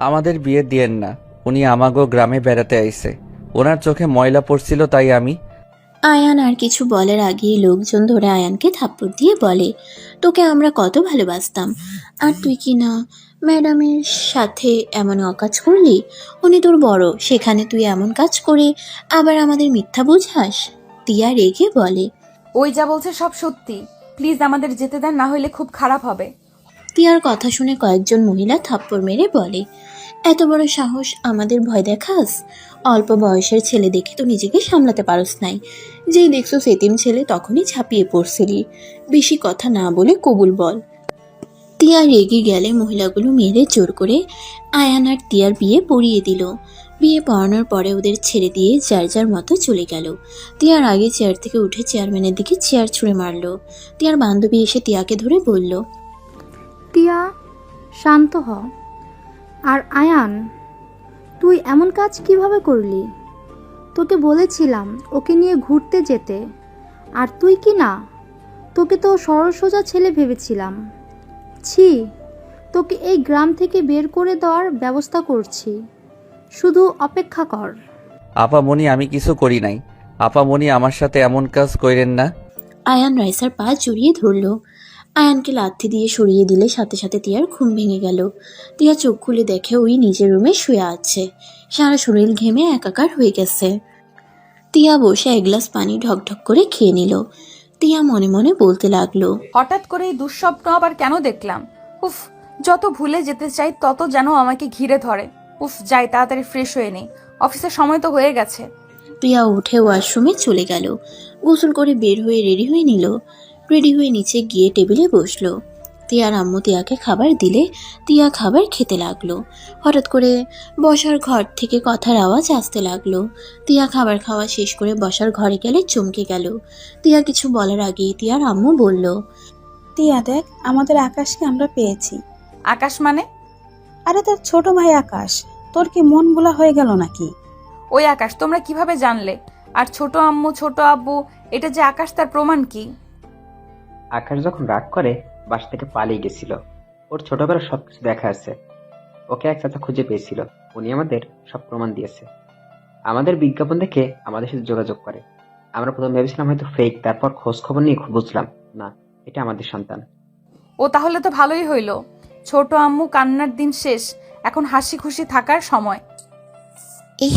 আমাদের বিয়ে দিয়েন না, উনি আমাগো গ্রামে বেড়াতে আইছে। ওনার চোখে ময়লা পড়ছিল তাই আমি। আয়ান আর কিছু বলার আগেই লোকজন ধরে আয়ানকে থাপ্পড় দিয়ে বলে, তোকে আমরা কত ভালোবাসতাম, আর তুই কি না ম্যাডামের সাথে এমন অকাজ করলি? উনি তোর বড়, সেখানে তুই এমন কাজ করে আবার আমাদের মিথ্যা বুঝাস? তিয়া রেগে বলে। ওই যা বলছে সব সত্যি, প্লিজ আমাদের যেতে দেন, না হলে খুব খারাপ হবে। তিয়ার কথা শুনে কয়েকজন মহিলা থাপ্পড় মেরে বলে, এত বড় সাহস, আমাদের ভয় দেখাস? অল্প বয়সের ছেলে দেখে তো নিজেকে সামলাতে পারস নাই, যেই দেখছো সেতিম ছেলে তখনই ঝাঁপিয়ে পড়ছিলি। বেশি কথা না বলে কবুল বল। তিয়া রেগে গেলে মহিলাগুলো মেরে জোর করে আয়ান আর তিয়ার বিয়ে পড়িয়ে দিল। বিয়ে পড়ানোর পরে ওদের ছেড়ে দিয়ে যার যার মতো চলে গেল। তিয়ার আগে চেয়ার থেকে উঠে চেয়ারম্যানের দিকে চেয়ার ছুঁড়ে মারলো। তিয়ার বান্ধবী এসে তিয়াকে ধরে বলল, টিয়া, শান্ত হ। আর আয়ান, তুই এমন কাজ কিভাবে করলি? তোকে বলেছিলাম ওকে নিয়ে ঘুরতে যেতে, আর তুই কি না? তোকে তো সরল সোজা ছেলে ভেবেছিলাম। ছি, তোকে এই গ্রাম থেকে বের করে দেওয়ার ব্যবস্থা করছি, শুধু অপেক্ষা কর। আপামনি, আমি কিছু করি নাই। আপামনি, আমার সাথে এমন কাজ কইরেন না। আয়ান রাইসার পা জড়িয়ে ধরল। আয়ানকে লাথি দিয়ে সরিয়ে দিলে সাথে সাথে তিয়ার ঘুম ভেঙে গেল। তিয়া চোখ খুলে দেখে ওই নিজের রুমে শুয়ে আছে, সারা শরীর ঘেমে একাকার হয়ে গেছে। তিয়া বসে এক গ্লাস পানি ঢকঢক করে খেয়ে নিল। তিয়া মনে মনে বলতে লাগলো, হঠাৎ করে এই দুঃস্বপ্ন আবার কেন দেখলাম? উফ, যত ভুলে যেতে চাই তত যেন আমাকে ঘিরে ধরে। উফ, যাই তাড়াতাড়ি ফ্রেশ হয়ে নেই, অফিসের সময় তো হয়ে গেছে। তিয়া উঠে ওয়াশরুমে চলে গেল। গোসল করে বের হয়ে রেডি হয়ে নিল। রেডি হয়ে নিচে গিয়ে টেবিলে বসলো। তিয়ার আম্মু তিয়াকে খাবার দিলে তিয়া খাবার খেতে লাগলো। হঠাৎ করে বসার ঘর থেকে কথার আওয়াজ আসতে লাগলো। তিয়া খাবার খাওয়া শেষ করে বসার ঘরে গেলে চমকে গেল। তিয়া কিছু বলার আগেই তিয়ার আম্মু বলল, টিয়া দেখ, আমাদের আকাশকে আমরা পেয়েছি। আকাশ মানে? আরে তোর ছোট ভাই আকাশ। তোর কি মন ভোলা হয়ে গেল নাকি? ওই আকাশ তোমরা কিভাবে জানলে? আর ছোট আম্মু ছোট আব্বু, এটা যে আকাশ তার প্রমাণ কি? আকাশ যখন রাগ করে বাসা থেকে পালিয়ে গেছিল। ওর ছোটবেলার সবকিছু দেখা আছে। ওকে এক চাচা খুঁজে পেয়েছিল, উনি আমাদের সব প্রমাণ দিয়েছে। আমাদের বিজ্ঞাপন দেখে আমাদের সাথে যোগাযোগ করে। আমরা প্রথম ভেবেছিলাম হয়তো ফেক, তারপর খোঁজ খবর নিয়ে বুঝলাম না, এটা আমাদের সন্তান। ও তাহলে তো ভালোই হইল, ছোট আম্মু কান্নার দিন শেষ, এখন হাসি খুশি থাকার সময়।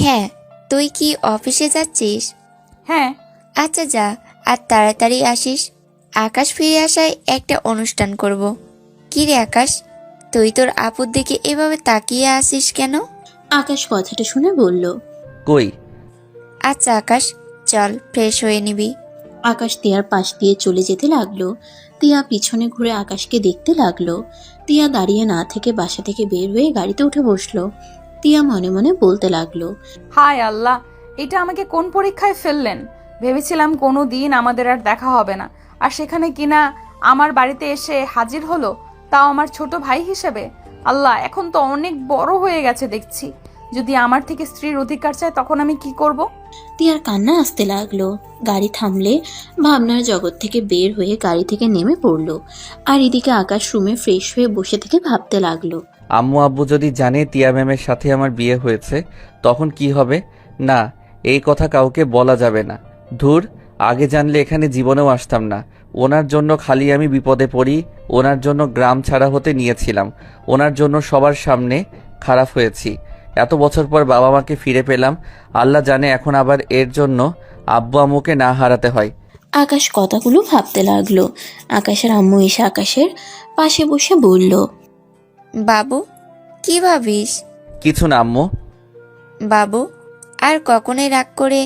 হ্যাঁ, তুই কি অফিসে যাচ্ছিস? হ্যাঁ। আচ্ছা যা, আর তাড়াতাড়ি আসিস। আকাশ ফিরে আসায় একটা অনুষ্ঠান করব। কি রে আকাশ, তুই তোর আপুর দিকে এভাবে তাকিয়ে আসিস কেন? আকাশ কথাটা শুনে বলল, কই? আচ্ছা আকাশ, চল ফ্রেশ হয়ে নিবি। আকাশ তিয়ার পাশ দিয়ে চলে যেতে লাগলো। তিয়া পিছনে ঘুরে আকাশকে দেখতে লাগলো। তিয়া দাঁড়িয়ে না থেকে বাসা থেকে বের হয়ে গাড়িতে উঠে বসলো। তিয়া মনে মনে বলতে লাগলো, হায় আল্লাহ, এটা আমাকে কোন পরীক্ষায় ফেললেন? ভেবেছিলাম কোনো দিন আমাদের আর দেখা হবে না, আর সেখানে কিনা আমার বাড়িতে এসে হাজির হলো, তাও আমার ছোট ভাই হিসেবে। আল্লাহ, এখন তো অনেক বড় হয়ে গেছে দেখছি। যদি আমার থেকে স্ত্রীর অধিকার চায় তখন আমি কি করব? তিয়ার কান্না আসতে লাগলো। গাড়ি থামলে ভাবনার জগৎ থেকে বের হয়ে গাড়ি থেকে নেমে পড়লো। আর এদিকে আকাশ রুমে ফ্রেশ হয়ে বসে থেকে ভাবতে লাগলো, আম্মু আব্বু যদি জানে তিয়া ম্যামের সাথে আমার বিয়ে হয়েছে তখন কি হবে? না, এই কথা কাউকে বলা যাবে না। ধুর, আগে জানলে এখানে জীবনেও আসতাম না। ওনার জন্য খালি আমি বিপদে পড়ি, ওনার জন্য গ্রাম ছাড়া হতে নিয়েছিলাম, ওনার জন্য সবার সামনে খারাপ হয়েছি। এত বছর পর বাবা মাকে ফিরে পেলাম, আল্লাহ জানে এখন আবার এর জন্য আব্বু আম্মুকে না হারাতে হয়। আকাশ কথাগুলো ভাবতে লাগলো। আকাশের আম্মু এসে আকাশের পাশে বসে বলল, বাবু, কি ভাবিস? কিছু না আম্মু। বাবু, আর কখনোই রাগ করে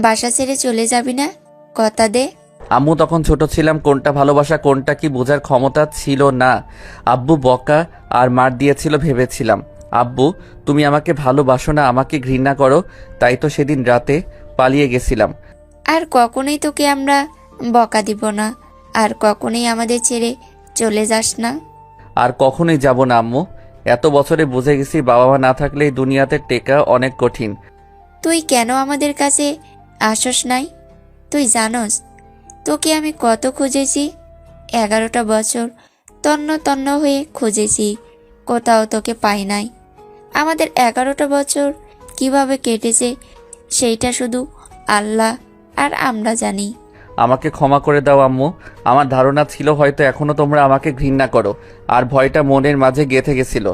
বাসা ছেড়ে চলে যাবি না, কথা দে। আম্মু, তখন ছোট ছিলাম, কোনটা ভালোবাসা কোনটা কি বোঝার ক্ষমতা ছিল না। আব্বু বকা আর মার দিয়েছিল, ভেবেছিলাম আব্বু তুমি আমাকে ভালোবাসো না, আমাকে ঘৃণা করো, তাই তো সেদিন রাতে পালিয়ে গেছিলাম। আর কখনোই তোকে আমরা বকা দিব না, আর কখনোই আমাদের ছেড়ে চলে যাস না। আর কখনোই যাব না আম্মু। এত বছরে বুঝে গেছি বাবা মা না থাকলে এই দুনিয়াতে টেকা অনেক কঠিন। তুই কেন আমাদের কাছে আসস নাই? তুই জানোস তোকে আমি কত খুঁজেছি? 11টা বছর তন্ন তন্ন হয়ে খুঁজেছি, কোথাও তোকে পাই নাই। আমাদের 11টা বছর কিভাবে কেটেছে সেইটা শুধু আল্লাহ আর আমরা জানি। আমাকে ক্ষমা করে দাও আম্মু। আমার ধারণা ছিল হয়তো এখনো তোমরা আমাকে ঘৃণা করো, আর ভয়টা মনের মাঝে গেঁথে গেছিল।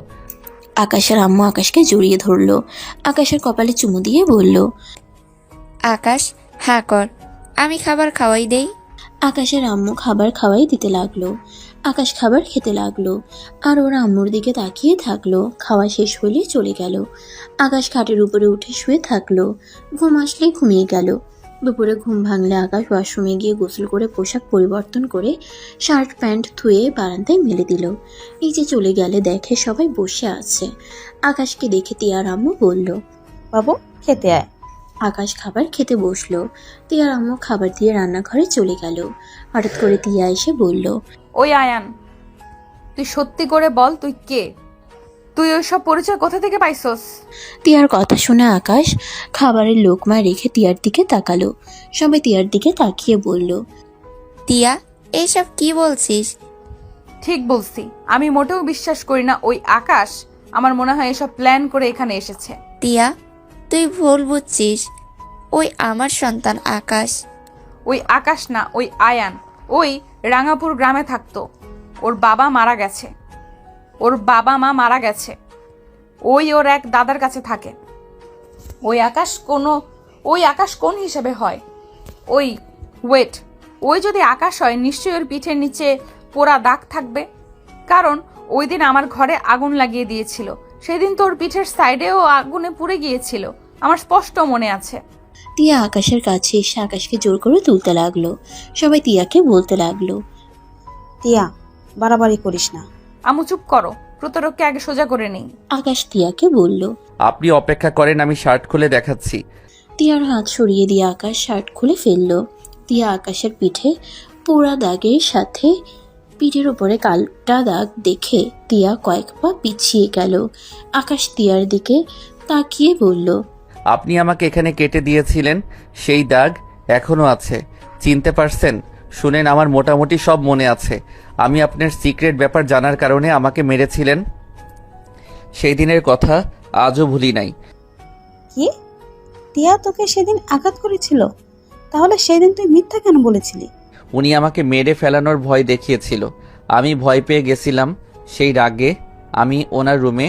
আকাশের আম্মু আকাশকে জড়িয়ে ধরলো। আকাশের কপালে চুমু দিয়ে বলল, আকাশ, হ্যাঁ কর, আমি খাবার খাওয়াই দেই। আকাশের আম্মু খাবার খাওয়াই দিতে লাগলো। আকাশ খাবার খেতে লাগলো, আর ওরা আম্মুর দিকে তাকিয়ে থাকলো। খাওয়া শেষ হলে চলে গেল। আকাশ খাটের উপরে উঠে শুয়ে থাকলো। ঘুম আসলে ঘুমিয়ে গেল। দুপুরে ঘুম ভাঙলে আকাশ ওয়াশরুমে গিয়ে গোসল করে পোশাক পরিবর্তন করে শার্ট প্যান্ট ধুয়ে বারান্দায় মেলে দিল। নিচে চলে গেলে দেখে সবাই বসে আছে। আকাশকে দেখে তিয়ার আম্মু বলল, বাবু খেতে আয়। আকাশ খাবার খেতে বসলো। তিয়ার আম্মু খাবার দিয়ে রান্নাঘরে চলে গেল। হঠাৎ করে তিয়া এসে বলল, ওই আয়ান, তুই সত্যি করে বল তুই কে? তুই ওইসব পরিচয় কোথা থেকে পাইছস? তিয়ার কথা শুনে আকাশ খাবারের লোকমা রেখে তিয়ার দিকে তাকালো। সবাই তিয়ার দিকে তাকিয়ে বলল, তিয়া, এইসব কি বলছিস? ঠিক বলছি, আমি মোটেও বিশ্বাস করি না ওই আকাশ। আমার মনে হয় এসব প্ল্যান করে এখানে এসেছে। তিয়া, তুই ভুল বুঝছিস। ওই আমার সন্তান আকাশ। ওই আকাশ না, ওই আয়ান। ওই রাঙাপুর গ্রামে থাকতো। ওর বাবা মারা গেছে। ওর বাবা মা মারা গেছে। ওই ওর এক দাদার কাছে থাকে। ওই আকাশ কোন হিসেবে হয়? ওয়েট, ওই যদি আকাশ হয় নিশ্চয়ই ওর পিঠের নিচে পোড়া দাগ থাকবে, কারণ ওই দিন আমার ঘরে আগুন লাগিয়ে দিয়েছিল। সেদিন তো ওর পিঠের সাইডেও আগুনে পুড়ে গিয়েছিল, আমার স্পষ্ট মনে আছে। তিয়া আকাশের কাছে এসে আকাশকে জোর করে তুলতে লাগলো। সবাই তিয়াকে বলতে লাগলো, তিয়া, বাড়াবাড়ি করিস না। আমু চুপ করো, প্রতারককে আগে সোজা করে নেই। আকাশ তিয়াকে বলল। আপনি অপেক্ষা করেন, আমি শার্ট খুলে দেখাচ্ছি। তিয়ার হাত সরিয়ে দিয়ে আকাশ শার্ট খুলে ফেললো। তিয়া আকাশের পিঠে পোড়া দাগের সাথে পিঠের উপরে কালটা দাগ দেখে তিয়া কয়েক পা পিছিয়ে গেল। আকাশ তিয়ার দিকে তাকিয়ে বলল, আপনি আমাকে এখানে কেটে দিয়েছিলেন, সেই দাগ এখনো আছে। চিনতে পারছেন? শুনেন, আমার মোটামুটি সব মনে আছে। আমি আপনার সিক্রেট ব্যাপার জানার কারণে আমাকে মেরেছিলেন, সেই দিনের কথা আজও ভুলি নাই। কি? টিয়া তোকে সেদিন আঘাত করেছিল? তাহলে সেদিন তুই মিথ্যা কেন বলেছিলি? উনি আমাকে মেরে ফেলানোর ভয় দেখিয়েছিল, আমি ভয় পেয়ে গেছিলাম। সেই রাগে আমি ওনার রুমে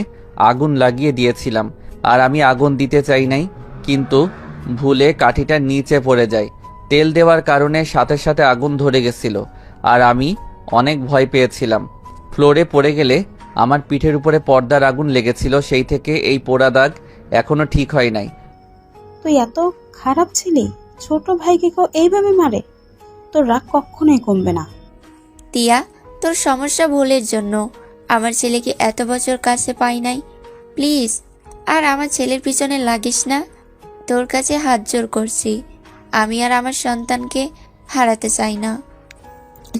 আগুন লাগিয়ে দিয়েছিলাম। আর আমি আগুন দিতে চাই নাই, কিন্তু ভুলে কাঠিটা নিচে পড়ে যায়। তেল দেওয়ার কারণে সাথে সাথে আগুন ধরে গেছিল, আর আমি অনেক ভয় পেয়েছিলাম। ফ্লোরে পড়ে গেলে আমার পিঠের উপরে পর্দার আগুন লেগেছিল, সেই থেকে এই পোড়া দাগ এখনো ঠিক হয় নাই। তুই এত খারাপ ছিলি? ছোট ভাইকে কেউ এইভাবে মারে? তোর রাগ কখনোই কমবে না। তিয়া, তোর সমস্যা ভুলের জন্য আমার ছেলেকে এত বছর কাছে পাই নাই। প্লিজ আর আমার ছেলের পিছনে লাগিস না। তোর কাছে হাত জোর করছি, আমি আর আমার সন্তানকে হারাতে চাই না।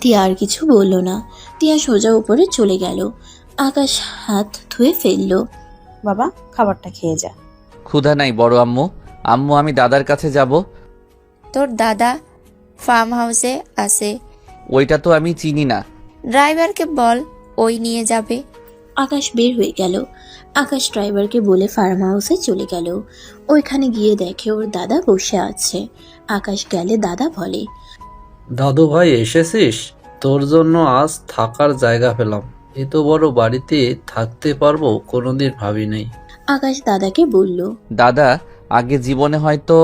তিয়া আর কিছু বলল না। তিয়া সোজা উপরে চলে গেল। আকাশ হাত ধুয়ে ফেললো। বাবা, খাবারটা খেয়ে যা। ক্ষুধা নাই বড় আম্মু। আম্মু, আমি দাদার কাছে যাব। তোর দাদা ফার্ম হাউসে আছে। ওইটা তো আমি চিনি না। ড্রাইভারকে বল, ওই নিয়ে যাবে। আকাশ বের হয়ে গেল। আকাশ ড্রাইভারকে বলে ফার্ম হাউসে চলে গেল। ওইখানে গিয়ে দেখে ওর দাদা বসে আছে। আকাশ গেলে দাদা বলে, দাদু ভাই এসেছিস? তোর জন্য আজ থাকার জায়গা পেলাম। এত বড় বাড়িতে থাকতে পারবো কোনোদিন ভাবি নাই। আকাশ দাদাকে বলল, দাদা, আগে জীবনে হয়তো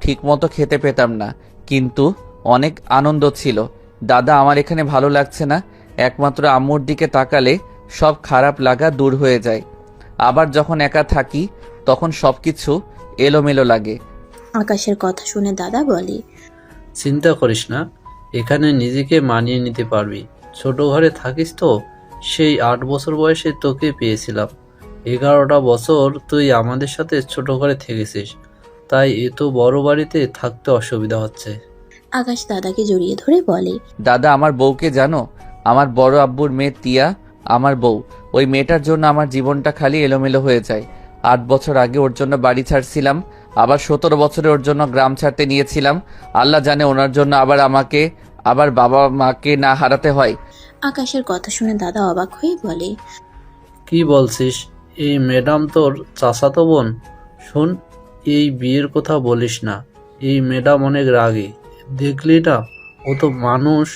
ঠিকমতো খেতে পেতাম না, কিন্তু অনেক আনন্দ ছিল। দাদা, আমার এখানে ভালো লাগছে না। একমাত্র আম্মুর দিকে তাকালে সব খারাপ লাগা দূর হয়ে যায়। আবার যখন একা থাকি তখন সব কিছু এলোমেলো লাগে। আকাশের কথা শুনে দাদা বলে, চিন্তা করিস না, এখানে নিজেকে মানিয়ে নিতে পারবি। ছোট ঘরে থাকিস তো, সেই 8 বছর বয়সে তোকে পেয়েছিলাম। 11টা বছর তুই আমাদের সাথে ছোট ঘরে থেকেছিস, তাই এত বড় বাড়িতে থাকতে অসুবিধা হচ্ছে। আকাশ দাদাকে জড়িয়ে ধরে বলে, দাদা, আমার বউকে জানো? আমার বড় আব্বুর মেয়ে তিয়া আমার বউ। ওই মেয়েটার জন্য আমার জীবনটা খালি এলোমেলো হয়ে যায়। 8 বছর আগে ওর জন্য বাড়ি ছাড়ছিলাম, আবার 17 বছরে ওর জন্য গ্রাম ছাড়তে নিয়েছিলাম। আল্লাহ জানে ওনার জন্য আবার আমাকে, আবার বাবা মাকে না হারাতে হয়। আকাশের কথা শুনে দাদা অবাক হয়ে বলে, কি বলছিস? এই ম্যাডাম তোর চাচাতো বোন? শোন, এই বিয়ের কথা বলিস না। এই ম্যাডাম অনেক রাগী, দেখলি না? ও তো মানুষ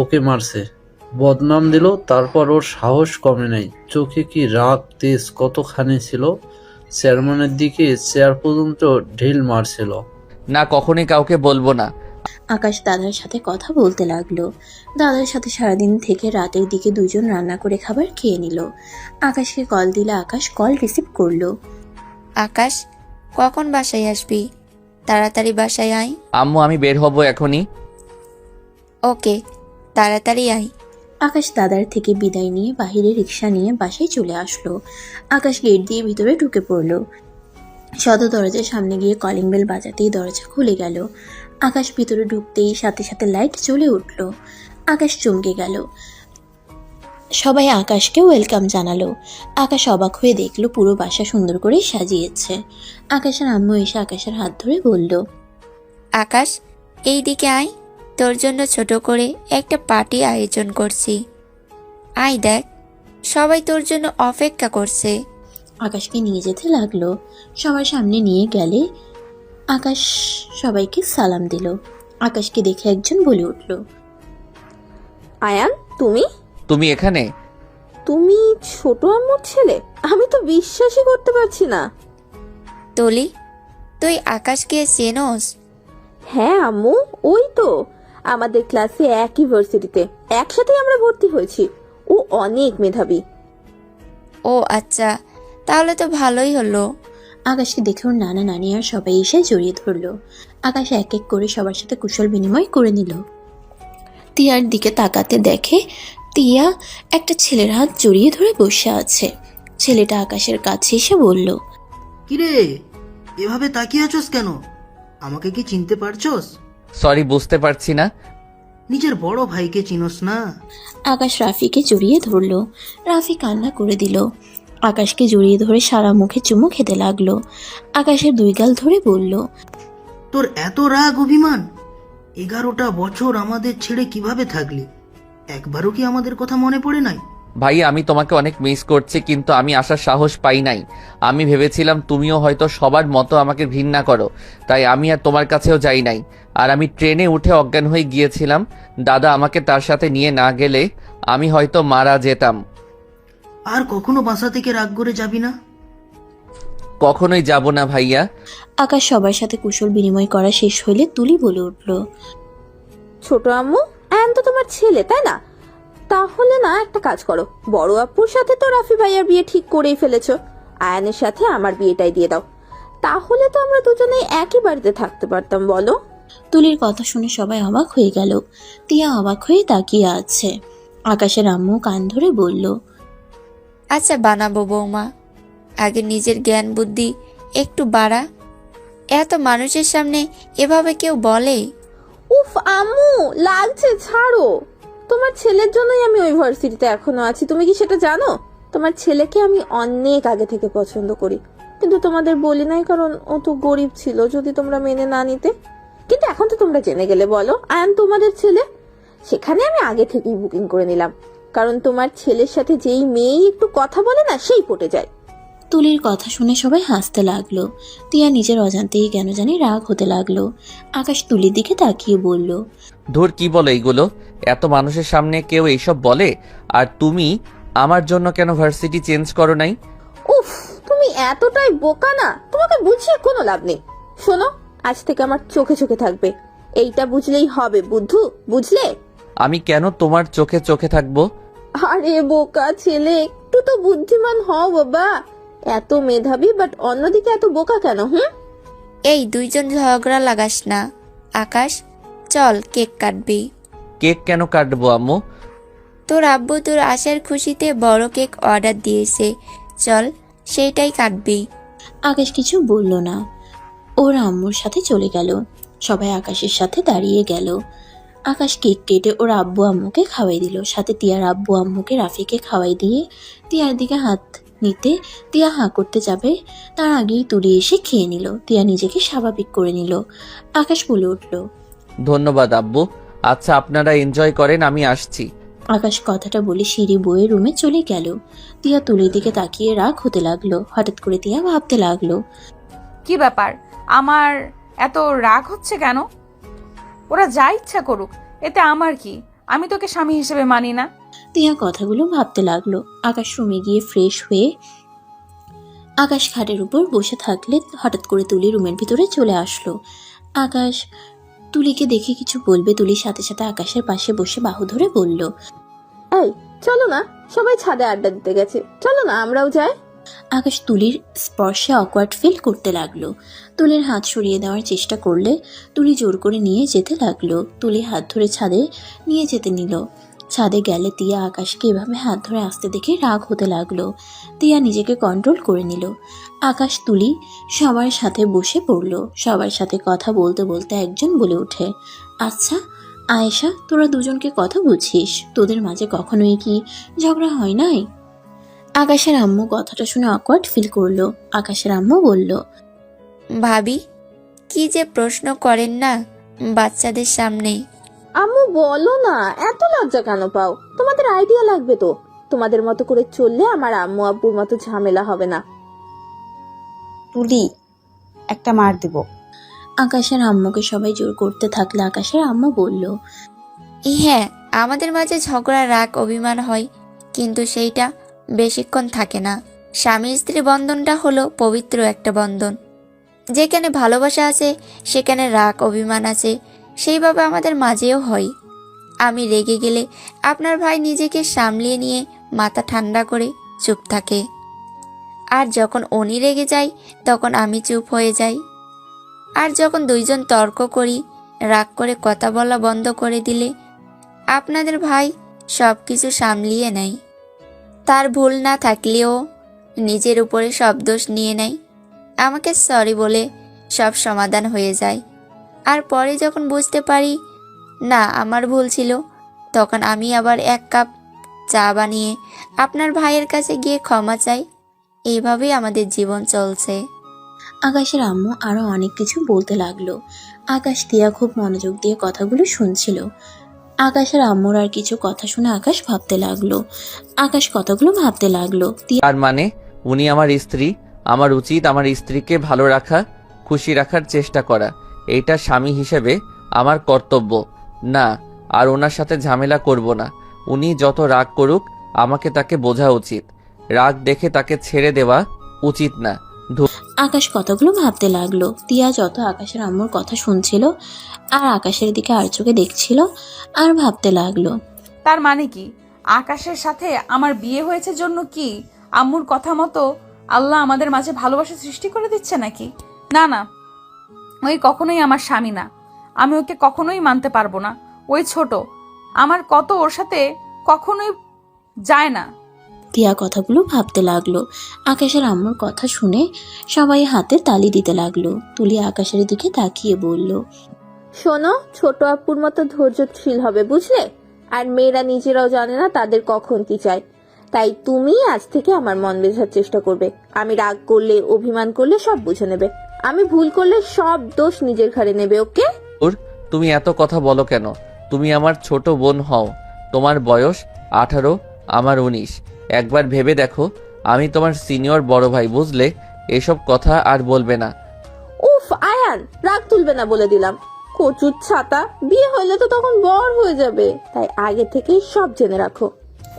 ওকে মারছে, বদনাম দিল, তারপর ওর সাহস কমে নাই। চোখে কি রাগ তেজ কতখানি ছিল! চেয়ারম্যানের দিকে চেয়ার পর্যন্ত ঢিল মারছিল। না, কখনোই কাউকে বলবো না। আকাশ দাদার সাথে কথা বলতে লাগলো। দাদার সাথে সারাদিন থেকে রাতের দিকে দুজন রান্না করে খাবার খেয়ে নিল। আকাশকে কল দিলে আকাশ কল রিসিভ করলো। আকাশ, কখন বাসায় আসবি? তাড়াতাড়ি বাসায় আয়। আম্মু, আমি বের হব এখনই। ওকে, তাড়াতাড়ি আয়। আকাশ দাদার থেকে বিদায় নিয়ে বাহিরে রিক্সা নিয়ে বাসায় চলে আসলো। আকাশ গেট দিয়ে ভিতরে ঢুকে পড়লো। সদর দরজার সামনে গিয়ে কলিং বেল বাজাতেই দরজা খুলে গেল। আকাশ ভিতরে ঢুকতেই সাথে সাথে লাইট জ্বলে উঠল। আকাশ চমকে গেল। সবাই আকাশকে ওয়েলকাম জানালো। আকাশ অবাক হয়ে দেখলো পুরো বাসা সুন্দর করে সাজিয়েছে। আকাশের আম্মু এসে আকাশের হাত ধরে বলল, আকাশ, এই দিকে আয়, তোর জন্য ছোট করে একটা পার্টি আয়োজন করছি। আয় দেখ, সবাই তোর জন্য অপেক্ষা করছে। আকাশকে নিয়ে যেতে লাগলো। সবার সামনে নিয়ে গেলে আকাশ সবাইকে সালাম দিল। আকাশকে দেখে একজন বলে উঠল, আয়ান, তুমি তুমি এখানে? তুমি ছোট আম্মুর ছেলে? আমি তো বিশ্বাসই করতে পারছি না। তলি, তুই আকাশকে চেনোস? হ্যাঁ আম্মু, ওই তো আমাদের ক্লাসে একই ভার্সিটিতে একসাথে আমরা ভর্তি হয়েছি। ও অনেক মেধাবী। ও আচ্ছা, তাহলে তো ভালোই হলো। আকাশকে দেখে ওর নানা নানি আর সবাই এসে জড়িয়ে ধরলো। আকাশ এক এক করে সবার সাথে কুশল বিনিময় করে নিল। তিয়ার দিকে তাকাতে দেখে তিয়া একটা ছেলের হাত জড়িয়ে ধরে বসে আছে। ছেলেটা আকাশের কাছে এসে বলল, কিরে, এভাবে তাকিয়ে আছোস কেন? আমাকে কি চিনতে পারছোস? সরি, বুঝতে পারছি না। নিজের বড় ভাইকে চিনোস না? আকাশ রাফিকে জড়িয়ে ধরলো। রাফি কান্না করে দিল। আকাশকে জড়িয়ে ধরে সারা মুখে চুমু খেতে লাগলো। আকাশের দুই গাল ধরে বলল, তোর এত রাগ অভিমান? 11টা বছর আমাদের ছেড়ে কিভাবে থাকলি? একবারও কি আমাদের কথা মনে পড়ে নাই? ভাই, আমি তোমাকে অনেক মিস করছি, কিন্তু আমি আসার সাহস পাই নাই। আমি ভেবেছিলাম তুমিও হয়তো সবার মতো আমাকে ঘৃণা করো, তাই আমি আর তোমার কাছেও যাই নাই। আর আমি ট্রেনে উঠে অজ্ঞান হয়ে গিয়েছিলাম। দাদা আমাকে তার সাথে নিয়ে না গেলে আমি হয়তো মারা যেতাম। আর কখনো বাসা থেকে রাগ করে যাবি না? কখনোই যাব না ভাইয়া। আকাশ সবার সাথে কুশল বিনিময় করা শেষ হইলে তুলি বলে উঠল, ছোট আম্মু, আয়ান তো তোমার ছেলে, তাই না? তাহলে না একটা কাজ করো, বড় আপুর সাথে তো রাফি ভাইয়ার বিয়ে ঠিক করেই ফেলেছো। আয়ানের সাথে আমার বিয়েটাই দিয়ে দাও, তাহলে তো আমরা দুজনেই একই বাড়িতে থাকতে পারতাম, বলো? তুলির কথা শুনে সবাই অবাক হয়ে গেল। তিয়া অবাক হয়ে তাকিয়ে আছে। আকাশের আম্মু কান ধরে বলল, আচ্ছা বানাবো বৌমা, আগে নিজের জ্ঞান বুদ্ধি একটু বাড়া। এত মানুষের সামনে এভাবে কেউ বলে? উফ আম্মু, লাগছে, ছাড়ো। তোমার ছেলের জন্যই আমি ওই ভার্সিটিতে এখনো আছি, তুমি কি সেটা জানো? তোমার ছেলেকে আমি অনেক আগে থেকে পছন্দ করি, কিন্তু তোমাদের বলি নাই কারণ ও তো গরিব ছিল, যদি তোমরা মেনে না নিতে। কিন্তু এখন তো তোমরা জেনে গেলে, বলো আয়ান তোমাদের ছেলে। সেখানে আমি আগে থেকেই বুকিং করে নিলাম, কারণ তোমার ছেলের সাথে যেই মেয়েই একটু কথা বলে না, সেই পটে যায়। তুলির কথা শুনে সবাই হাসতে লাগলো। তিয়া নিজের অজান্তেই কেন জানি রাগ হতে লাগলো। আকাশ তুলির দিকে তাকিয়ে বলল, ধুর, কি বলো এইগুলো? এত মানুষের সামনে কেউ এইসব বলে? আর তুমি আমার জন্য কেন ভার্সিটি চেঞ্জ করো নাই? উফ, তুমি এতটাই বোকা না, তোমাকে বুঝিয়ে কোনো লাভ নেই। শোনো, আজ থেকে আমার চোখে চোখে থাকবে, এইটা বুঝলেই হবে, বুদ্ধু, বুঝলে? আমি কেন তোমার চোখে চোখে থাকবো? আরে বোকা ছেলে, একটু তো বুদ্ধিমান হও বাবা। এত মেধাবী বাট অন্যদিকে এত বোকা কেন? এই দুইজন ঝগড়া লাগাস না। আকাশ, চল কেক কাটবি। কেক কেন কাটবো আম্মু? তোর আব্বু তোর আসার খুশিতে বড় কেক অর্ডার দিয়েছে, চল সেইটাই কাটবি। আকাশ কিছু বলল না। ওর আম্মুর সাথে চলে গেল। সবাই আকাশের সাথে দাঁড়িয়ে গেল। আকাশ কেক কেটে ওর আব্বু আম্মুকে খাওয়াই দিল। সাথে তিয়ার আব্বু আম্মুকে রাফিকে খাওয়াই দিয়ে তিয়ার দিকে হাত নিতে তিয়া হাঁ করতে যাবে, তার আগেই তুলি এসে খেয়ে নিল। তিয়া নিজেকে স্বাভাবিক করে নিল। আকাশ বলে উঠল, ধন্যবাদ আব্বু। আচ্ছা, আপনারা এনজয় করেন, আমি আসছি। আকাশ কথাটা বলে সিঁড়ি বয়ে রুমে চলে গেল। তিয়া তুলির দিকে তাকিয়ে রাগ হতে লাগলো। হঠাৎ করে তিয়া ভাবতে লাগলো, কি ব্যাপার, আমার এত রাগ হচ্ছে কেন? ওরা যা ইচ্ছা করুক, এতে আমার কি? আমি তোকে স্বামী হিসেবে মানি না। তিয়া কথাগুলো ভাবতে লাগলো। আকাশ রুমে গিয়ে ফ্রেশ হয়ে আকাশ খাটের উপর বসে থাকলে হঠাৎ করে তুলি রুমের ভিতরে চলে আসলো। আকাশ তুলিকে দেখে কিছু বলবে, তুলির সাথে সাথে আকাশের পাশে বসে বাহু ধরে বলল, এই চলো না, সবাই ছাদে আড্ডা দিতে গেছে, চলো না আমরাও যাই। আকাশ তুলির স্পর্শে অকওয়ার্ড ফিল করতে লাগলো। তুলির হাত সরিয়ে দেওয়ার চেষ্টা করলে তুলি জোর করে নিয়ে যেতে লাগলো। তুলি হাত ধরে ছাদে নিয়ে যেতে নিল। ছাদে গেলে তিয়া আকাশকে এভাবে হাত ধরে আসতে দেখে রাগ হতে লাগলো। তিয়া নিজেকে কন্ট্রোল করে নিল। আকাশ তুলি সবার সাথে বসে পড়লো। সবার সাথে কথা বলতে বলতে একজন বলে ওঠে, আচ্ছা আয়েশা, তোরা দুজনকে কথা বুঝিস? তোদের মাঝে কখনোই কি ঝগড়া হয় নাই? আকাশের আম্মু কথাটা শুনে অকওয়ার্ড ফিল করলো। আকাশের আম্মু বলল, ভাবি, কি যে প্রশ্ন করেন না বাচ্চাদের সামনে। আম্মু বলো না, এত লজ্জা কেন পাও? তোমাদের আইডিয়া লাগবে তো। তোমাদের মতো করে চললে আমার আম্মু আব্বুর মতো ঝামেলা হবে না। তুলি, একটা মার দিব। আকাশের আম্মুকে সবাই জোর করতে থাকলে আকাশের আম্মু বলল, হ্যাঁ, আমাদের মাঝে ঝগড়া, রাগ, অভিমান হয়, কিন্তু সেইটা বেশিক্ষণ থাকে না। স্বামী স্ত্রী বন্ধনটা হলো পবিত্র একটা বন্ধন। যেখানে ভালোবাসা আছে সেখানে রাগ অভিমান আছে, সেইভাবে আমাদের মাঝেও হয়। আমি রেগে গেলে আপনার ভাই নিজেকে সামলিয়ে নিয়ে মাথা ঠান্ডা করে চুপ থাকে, আর যখন উনি রেগে যায় তখন আমি চুপ হয়ে যাই। আর যখন দুইজন তর্ক করি, রাগ করে কথা বলা বন্ধ করে দিলে আপনাদের ভাই সব কিছু সামলিয়ে নেয়। তার ভুল না থাকলেও নিজের উপরে সব দোষ নিয়ে নেয়। আমাকে সরি বলে সব সমাধান হয়ে যায়। আর পরে যখন বুঝতে পারি না আমার ভুল ছিল, তখন আমি আবার 1 কাপ চা বানিয়ে আপনার ভাইয়ের কাছে গিয়ে ক্ষমা চাই। এইভাবেই আমাদের জীবন চলছে। আকাশের আম্মু আরো অনেক কিছু বলতে লাগলো। আকাশ তিয়া খুব মনোযোগ দিয়ে কথাগুলো শুনছিল। আকাশের আম্মুর আর কিছু কথা শুনে আকাশ ভাবতে লাগলো। আকাশ কথাগুলো ভাবতে লাগলো। তার মানে উনি আমার স্ত্রী, আমার উচিত আমার স্ত্রীকে ভালো রাখা, খুশি রাখার চেষ্টা করা। এইটা স্বামী হিসেবে আমার কর্তব্য। না, আর ওনার সাথে ঝামেলা করব না। উনি যত রাগ করুক, আমাকে তাকে বোঝা উচিত। রাগ দেখে তাকে ছেড়ে দেওয়া উচিত না। আকাশ কথাগুলো ভাবতে লাগলো। তিয়া যত আকাশের আম্মুর কথা শুনছিল আর আকাশের দিকে আর চোখে দেখছিল আর ভাবতে লাগলো, তার মানে কি আকাশের সাথে আমার বিয়ে হয়েছে জন্য কি আম্মুর কথা মতো আল্লাহ আমাদের মাঝে ভালোবাসা সৃষ্টি করে দিচ্ছে নাকি? না না, ওই কখনোই আমার স্বামী না। আমি ওকে কখনোই মানতে পারবো না। ওই ছোট, আমার কত ওর সাথে কখনোই যায় না। তিয়া কথাগুলো ভাবতে লাগলো। আকাশের আম্মুর কথা শুনে সবাই হাতে তালি দিতে লাগলো। তুলি আকাশের দিকে তাকিয়ে বলল, শোনো, ছোট আপুর মতো ধৈর্যশীল হবে, বুঝলে? আর মেয়েরা নিজেরাও জানে না তাদের কখন কি চায়। তাই তুমি আজ থেকে আমার মন বোঝার চেষ্টা করবে। আমি রাগ করলে, অভিমান করলে সব বুঝে নেবে। আমি ভুল করলে সব দোষ নিজের ঘাড়ে নেবে, ওকে? তুমি এত কথা বলো কেন? তুমি আমার ছোট বোন হও। তোমার বয়স 18, আমার 19। একবার ভেবে দেখো, আমি তোমার সিনিয়র বড় ভাই, বুঝলে? এসব কথা আর বলবে না। উফ আয়ান, রাগ তুলবে না বলে দিলাম। কচুর ছাতা, বিয়ে হলে তো তখন বর হয়ে যাবে। তাই আগে থেকেই সব জেনে রাখো।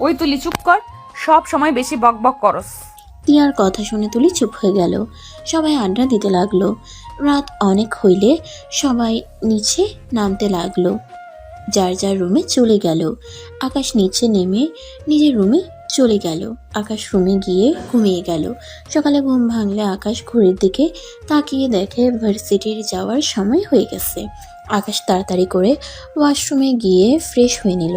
ওই তুলি চুপ কর, সব সময় বেশি বকবক করস। তিয়ার কথা শুনে তুলি চুপ হয়ে গেল। সবাই আড্ডা দিতে লাগলো। রাত অনেক হইলে সবাই নিচে নামতে লাগলো, যার যার রুমে চলে গেল। আকাশ নিচে নেমে নিজের রুমে চলে গেল। আকাশ রুমে গিয়ে ঘুমিয়ে গেল। সকালে ঘুম ভাঙলে আকাশ ঘড়ির দিকে তাকিয়ে দেখে ভার্সিটির যাওয়ার সময় হয়ে গেছে। আকাশ তাড়াতাড়ি করে ওয়াশরুমে গিয়ে ফ্রেশ হয়ে নিল।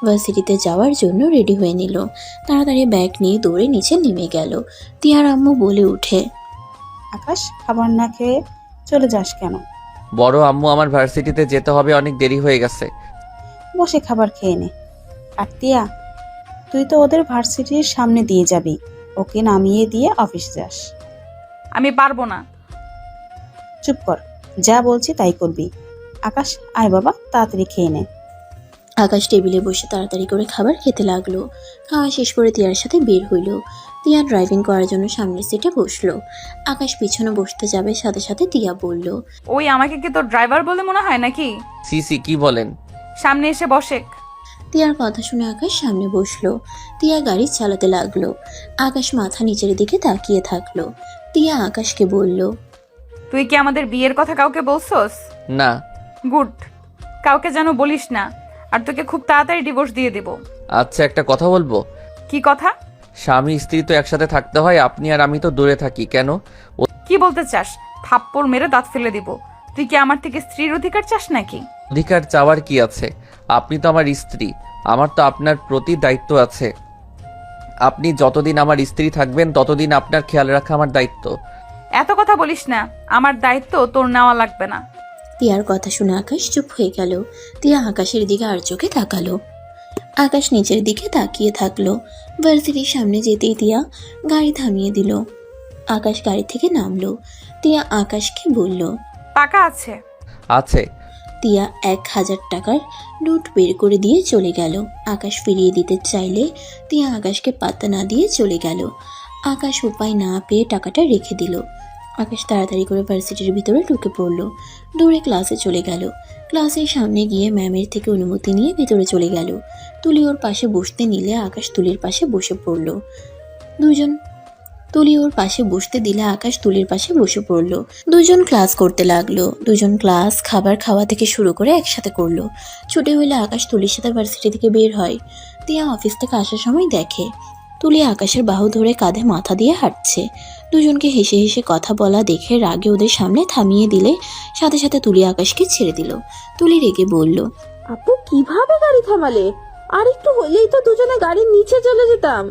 ভার্সিটিতে যাওয়ার জন্য রেডি হয়ে নিল। তাড়াতাড়ি ব্যাগ নিয়ে দৌড়ে নিচে নেমে গেল। তিয়ার আম্মু বলে উঠে, আকাশ, খাবার না খেয়ে চলে যাস কেন? বড় আম্মু, আমার ভার্সিটিতে যেতে হবে, অনেক দেরি হয়ে গেছে। বসে খাবার খেয়ে নে। আর তিয়া, তুই তো ওদের ভার্সিটির সামনে দিয়ে যাবি, ওকে নামিয়ে দিয়ে অফিস যাস। আমি পারবো না। চুপ কর, যা বলছি তাই করবি। আকাশ, আয় বাবা, তাড়াতাড়ি খেয়ে নে। আকাশ টেবিলে বসে তাড়াতাড়ি করে খাবার খেতে লাগলো। খাওয়া শেষ করে তিয়ার সাথে বের হইল। তিয়া ড্রাইভিং করার জন্য সামনের সিটে বসলো। আকাশ পিছনে বসতে যাবে, সাথে সাথে তিয়া বলল, ওই আমাকে কি তোর ড্রাইভার বলে মনে হয় নাকি? সিসি কি বলেন? সামনে এসে বসে। তিয়ার কথা শুনে আকাশ সামনে বসলো। তিয়া গাড়ি চালাতে লাগলো। আকাশ মাথা নিচের দিকে তাকিয়ে থাকলো। তিয়া আকাশকে বলল, তুই কি আমাদের বিয়ের কথা কাউকে বলছস? না। গুড, কাউকে যেন বলিস না, আর তোকে খুব তাড়াতাড়ি ডিভোর্স দিয়ে দেব। আচ্ছা, একটা কথা বলবো? কি কথা? স্বামী স্ত্রী তো একসাথে থাকতে হয়, আপনি আর আমি তো দূরে থাকি কেন? কি বলতে চাস? থাপ্পড় মেরে দাঁত ফেলে দিব। তুই কি আমার থেকে স্ত্রীর অধিকার চাস নাকি? অধিকার চাওয়ার কি আছে? আপনি তো আমার স্ত্রী, আমার তো আপনার প্রতি দায়িত্ব আছে। আপনি যতদিন আমার স্ত্রী থাকবেন ততদিন আপনার খেয়াল রাখা আমার দায়িত্ব। এত কথা বলিস না, আমার দায়িত্ব তোর নেওয়া লাগবে না। তিয়ার কথা শুনে আকাশ চুপ হয়ে গেল। তিয়া আকাশের দিকে আর চোখে তাকালো। আকাশ নিচের দিকে তাকিয়ে থাকলো। ভার্সিটির সামনে যেতেই তিয়া গাড়ি থামিয়ে দিল। আকাশ গাড়ি থেকে নামলো। তিয়া আকাশকে বলল, টাকা আছে? আছে। তিয়া 1000 টাকার নোট বের করে দিয়ে চলে গেল। আকাশ ফিরিয়ে দিতে চাইলে তিয়া আকাশকে পাত্তা না দিয়ে চলে গেল। আকাশ উপায় না পেয়ে টাকাটা রেখে দিল। আকাশ তাড়াতাড়ি করে ভার্সিটির ভিতরে ঢুকে পড়ল। দৌড়ে ক্লাসে চলে গেল। ক্লাসের সামনে গিয়ে ম্যামের থেকে অনুমতি নিয়ে ভিতরে চলে গেল। তুলি ওর পাশে বসতে নিলে আকাশ তুলির পাশে বসে পড়ল। তুলি ওর পাশে বসতে দিলে আকাশ তুলির পাশে বসে পড়ল। দুজন ক্লাস করতে লাগলো। দুজন ক্লাস খাবার খাওয়া থেকে শুরু করে একসাথে করলো। ছুটি হইলে আকাশ তুলির সাথে ভার্সিটি থেকে বের হয়। তিয়া অফিস থেকে আসার সময় দেখে তুলি আকাশের বাহু ধরে কাঁধে মাথা দিয়ে হাঁটছে। দুজনকে হেসে হেসে কথা বলা দেখে রাগে ওদের সামনে থামিয়ে দিলে সাথে সাথে তুলি আকাশকে ছেড়ে দিল। তুলি রেগে বলল, আপু কিভাবে গাড়ি থামালে? আর একটু হলেই তো দুজনে গাড়ির নিচে চলে যেতাম।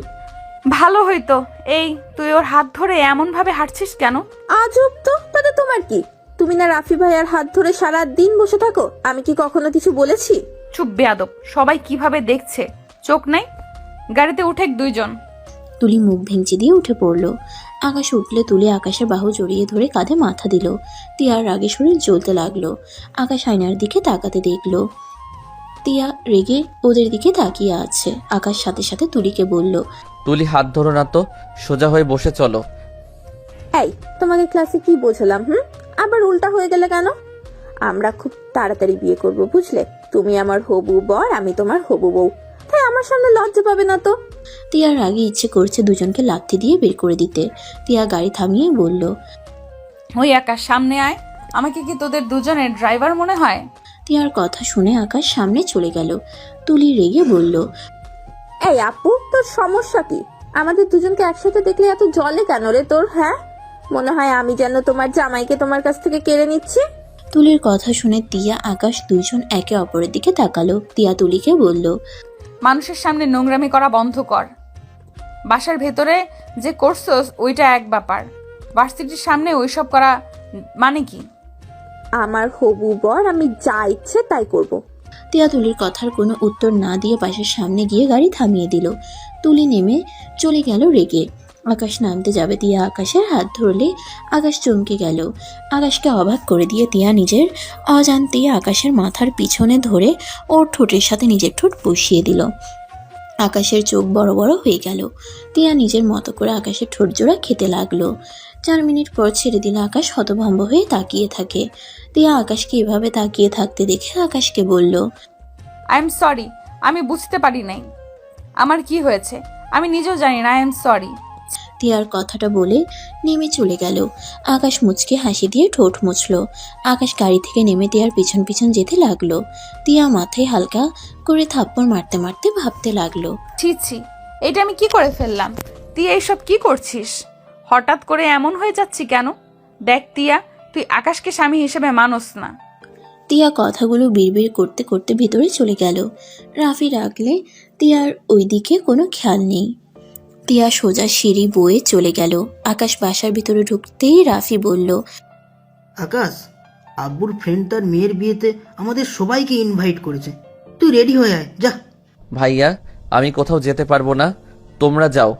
ভালো হইতো। এই তুই ওর হাত ধরে এমন ভাবে হাঁটছিস কেন? আজব তো, তাতে তোমার কি? তুমি না রাফি ভাইয়ার হাত ধরে সারা দিন বসে থাকো, আমি কি কখনো কিছু বলেছি? চুপ বেয়াদব, সবাই কিভাবে দেখছে, চোখ নাই? গাড়িতে উঠে দুইজন। তুলি মুখ ভেঙচি দিয়ে উঠে পড়ল। আকাশ উঠলে তুলি আকাশের বাহু জড়িয়ে ধরে কাঁধে মাথা দিল। তিয়ার রাগে শরীর জ্বলতে লাগলো। আকাশ আয়নার দিকে তাকাতে দেখলো তিয়া রেগে ওদের দিকে তাকিয়ে আছে। আকাশ সাথে সাথে তুলিকে বলল, তুলি হাত ধরো না তো, সোজা হয়ে বসে চলো। এই তোমাকে ক্লাসে কি বোঝালাম? আবার উল্টা হয়ে গেলে কেন? আমরা খুব তাড়াতাড়ি বিয়ে করব, বুঝলে? তুমি আমার হবু বর, আমি তোমার হবু বউ, তাই আমার সামনে লজ্জা পাবে না তো। তিয়ার রাগে ইচ্ছে করছে দুজনকে লাথি দিয়ে বের করে দিতে। তিয়া গাড়ি থামিয়ে বলল, ওই আকাশ সামনে আয়। আমাকে কি তোদের দুজনের ড্রাইভার মনে হয়? তিয়ার কথা শুনে আকাশ সামনে চলে গেল। তুলি রেগে বলল, এই আপু, তোর সমস্যা কি? আমাদের দুজনকে একসাথে দেখলে এত জলে কেন রে তোর? হ্যাঁ, মনে হয় আমি যেন তোমার জামাইকে তোমার কাছ থেকে কেড়ে নিচ্ছি? তুলির কথা শুনে তিয়া আকাশ দুইজন একে অপরের দিকে তাকালো। তিয়া তুলিকে বলল, মানুষের সামনে নোংরামি করা বন্ধ কর। বাসার ভেতরে যে করছস ওইটা এক ব্যাপার, ভার্সিটির সামনে ওইসব করা মানে কি? আমার হবু বর, আমি যা ইচ্ছে তাই করব। তিয়া তুলির কথার কোনো উত্তর না দিয়ে বাসার সামনে গিয়ে গাড়ি থামিয়ে দিল। তুলি নেমে চলে গেল রেগে। আকাশ নামতে যাবে, তিয়া আকাশের হাত ধরলে আকাশ চমকে গেল। আকাশকে অবাক করে দিয়ে তিয়া নিজের অজান্তে আকাশের মাথার পিছনে ধরে ওর ঠোঁটের সাথে নিজের ঠোঁট বসিয়ে দিল। আকাশের চোখ বড় বড় হয়ে গেল। তিয়া নিজের মতো করে আকাশের ঠোঁট জোড়া খেতে লাগলো। 4 মিনিট পর ছেড়ে দিলে আকাশ হতভম্ব হয়ে তাকিয়ে থাকে। তিয়া আকাশকে এভাবে তাকিয়ে থাকতে দেখে আকাশকে বলল, আই এম সরি, আমি বুঝতে পারি নাই আমার কি হয়েছে, আমি নিজেও জানি না। I am sorry. তিয়ার কথাটা বলে নেমে চলে গেল। আকাশ মুচকে হাসি দিয়ে ঠোঁট মুছল। আকাশ গাড়ি থেকে নেমে তিয়ার পিছন পিছন যেতে লাগলো। তিয়া মাথায় হালকা করে থাপ্পড় মারতে মারতে ভাবতে লাগলো, ছি ছি, এটা আমি কি করে ফেললাম? তুই এইসব কি করছিস? হঠাৎ করে এমন হয়ে যাচ্ছি কেন? দেখ তিয়া, তুই আকাশকে স্বামী হিসেবে মানস না। তিয়া কথাগুলো বিড়বিড় করতে করতে ভিতরে চলে গেল। রাফি রাখলে তিয়ার ওই দিকে কোনো খেয়াল নেই। তিয়া সোজা সিঁড়ি বয়ে চলে গেল। আকাশ বাসার ভিতরে ঢুকতেই রাফি বলল, আকাশ, আব্বুর ফ্রেন্ড তার মেয়ের বিয়েতে আমাদের সবাইকে ইনভাইট করেছে, তুই রেডি হয়ে আয় যা। ভাইয়া, আমি কোথাও যেতে পারবো না, তোমরা যাও।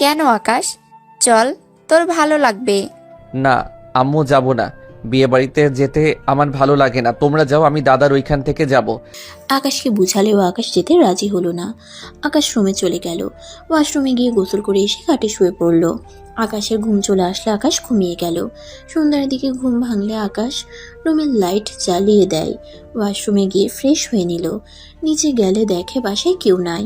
কেন আকাশ? চল, তোর ভালো লাগবে। না আম্মু, যাব না। বিয়ে বাড়িতে যেতে আমার ভালো লাগে না, তোমরা যাও, আমি দাদার ওইখান থেকে যাব। আকাশকে বুঝালেও আকাশ যেতে রাজি হলো না। আকাশ রুমে চলে গেল। ওয়াশরুমে গিয়ে গোসল করে এসে খাটে শুয়ে পড়ল। আকাশের ঘুম চলে আসলে আকাশ ঘুমিয়ে গেল। সন্ধ্যার দিকে ঘুম ভাঙলে আকাশ রুমের লাইট জ্বালিয়ে দেয়। ওয়াশরুমে গিয়ে ফ্রেশ হয়ে নিল। নিচে গেলে দেখে বাসায় কেউ নাই।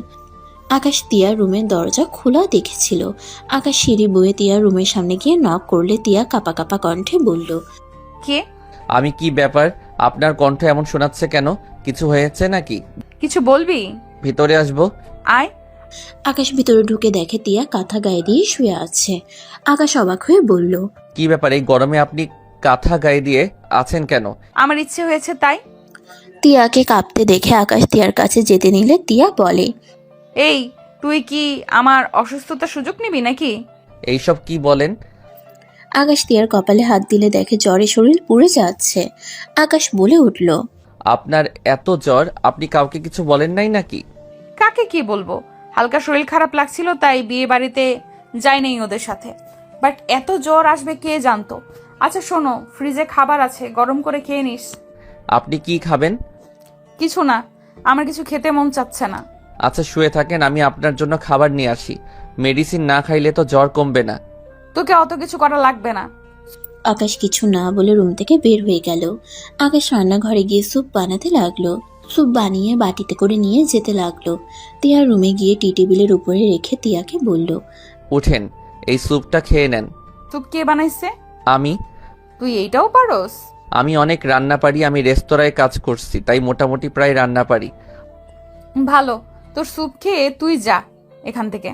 আকাশ তিয়ার রুমের দরজা খোলা দেখেছিল। আকাশ সিঁড়ি বয়ে তিয়ার রুমের সামনে গিয়ে নক করলে তিয়া কাঁপা কাঁপা কণ্ঠে বলল, কে? আমি কি ব্যাপার, আপনার কণ্ঠ এমন শোনাচ্ছে কেন? কিছু হয়েছে নাকি? কিছু বলবি? ভিতরে আসবো? আয়। আকাশ ভিতরে ঢুকে দেখে তিয়া কাঁথা গায়ে দিয়ে শুয়ে আছে। আকাশ অবাক হয়ে বলল, কি ব্যাপার, এই গরমে আপনি কাঁথা গায়ে দিয়ে আছেন কেন? আমার ইচ্ছে হয়েছে তাই। তিয়াকে কাঁপতে দেখে আকাশ তিয়ার কাছে যেতে নিলে তিয়া বলে, এই, তুই কি আমার অসুস্থতার সুযোগ নিবি নাকি? এইসব কি বলেন? আকাশ তিয়ার কপালে হাত দিলে দেখে জ্বরে শরীর পুড়ে যাচ্ছে। আকাশ বলে উঠল, আপনার এত জ্বর, আপনি কাউকে কিছু বলেন নাই নাকি? কাকে কি বলবো, হালকা শরীর খারাপ লাগছিল তাই বিয়ে বাড়িতে যাই নাই ওদের সাথে। বাট এত জ্বর আসবে কে জানতো। আচ্ছা শোনো, ফ্রিজে খাবার আছে, গরম করে খেয়ে নিস। আপনি কি খাবেন? কিছু না, আমার কিছু খেতে মন চাচ্ছে না। আচ্ছা শুয়ে থাকেন, আমি আপনার জন্য খাবার নিয়ে আসি। মেডিসিন না খাইলে তো জ্বর কমবে না। তোকে অত কিছু করা লাগবে না। আকাশ কিছু না বলে রুম থেকে বের হয়ে গেল। আকাশ রান্নাঘরে গিয়ে স্যুপ বানাতে লাগলো। স্যুপ বানিয়ে বাটিতে করে নিয়ে যেতে লাগলো। তিয়া রুমে গিয়ে টি টেবিলের উপরে রেখে তিয়াকে বলল, উঠেন, এই স্যুপটা খেয়ে নেন। তুই কে বানাইছে? আমি তুই এইটাও পারোস? আমি অনেক রান্না পারি, আমি রেস্তোরাঁয় কাজ করছি, তাই মোটামুটি প্রায় রান্না পারি। ভালো, তোর স্যুপ খেয়ে তুই যা এখান থেকে।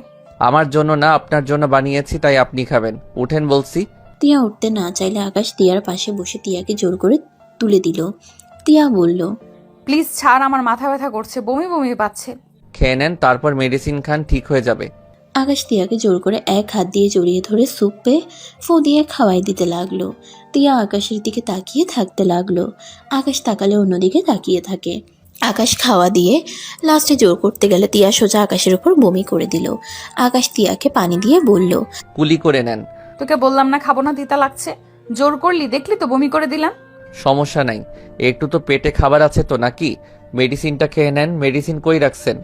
আমার জন্য না, আপনার জন্য বানিয়েছি, তাই আপনি খাবেন। উঠেন বলছি। তিয়া উঠতে না চাইলে আকাশ তিয়ার পাশে বসে তিয়াকে জোর করে তুলে দিল। তিয়া বলল, প্লিজ ছাড়, আমার মাথা ব্যথা করছে, বমি বমি পাচ্ছে। খেয়ে নেন, তারপর মেডিসিন খান, ঠিক হয়ে যাবে। আকাশ তিয়াকে জোর করে এক হাত দিয়ে জড়িয়ে ধরে স্যুপে ফু দিয়ে খাওয়াই দিতে লাগলো। তিয়া আকাশের দিকে তাকিয়ে থাকতে লাগলো। আকাশ তাকালে অন্যদিকে তাকিয়ে থাকে। আকাশ খাওয়া দিয়ে লাস্টে জোর করতে গেলে তিয়া সোজা আকাশের উপর বমি করে দিল। আকাশ তিয়াকে পানি দিয়ে বলল, কুলি করে নেন। তোকে বললাম না খাবো না, তিতা লাগছে। জোর করলি, দেখলি তো বমি করে দিলাম। সমস্যা নাই, একটু তো পেটে খাবার আছে তো নাকি? মেডিসিনটা খেয়ে নেন। মেডিসিন কই রাখছেন?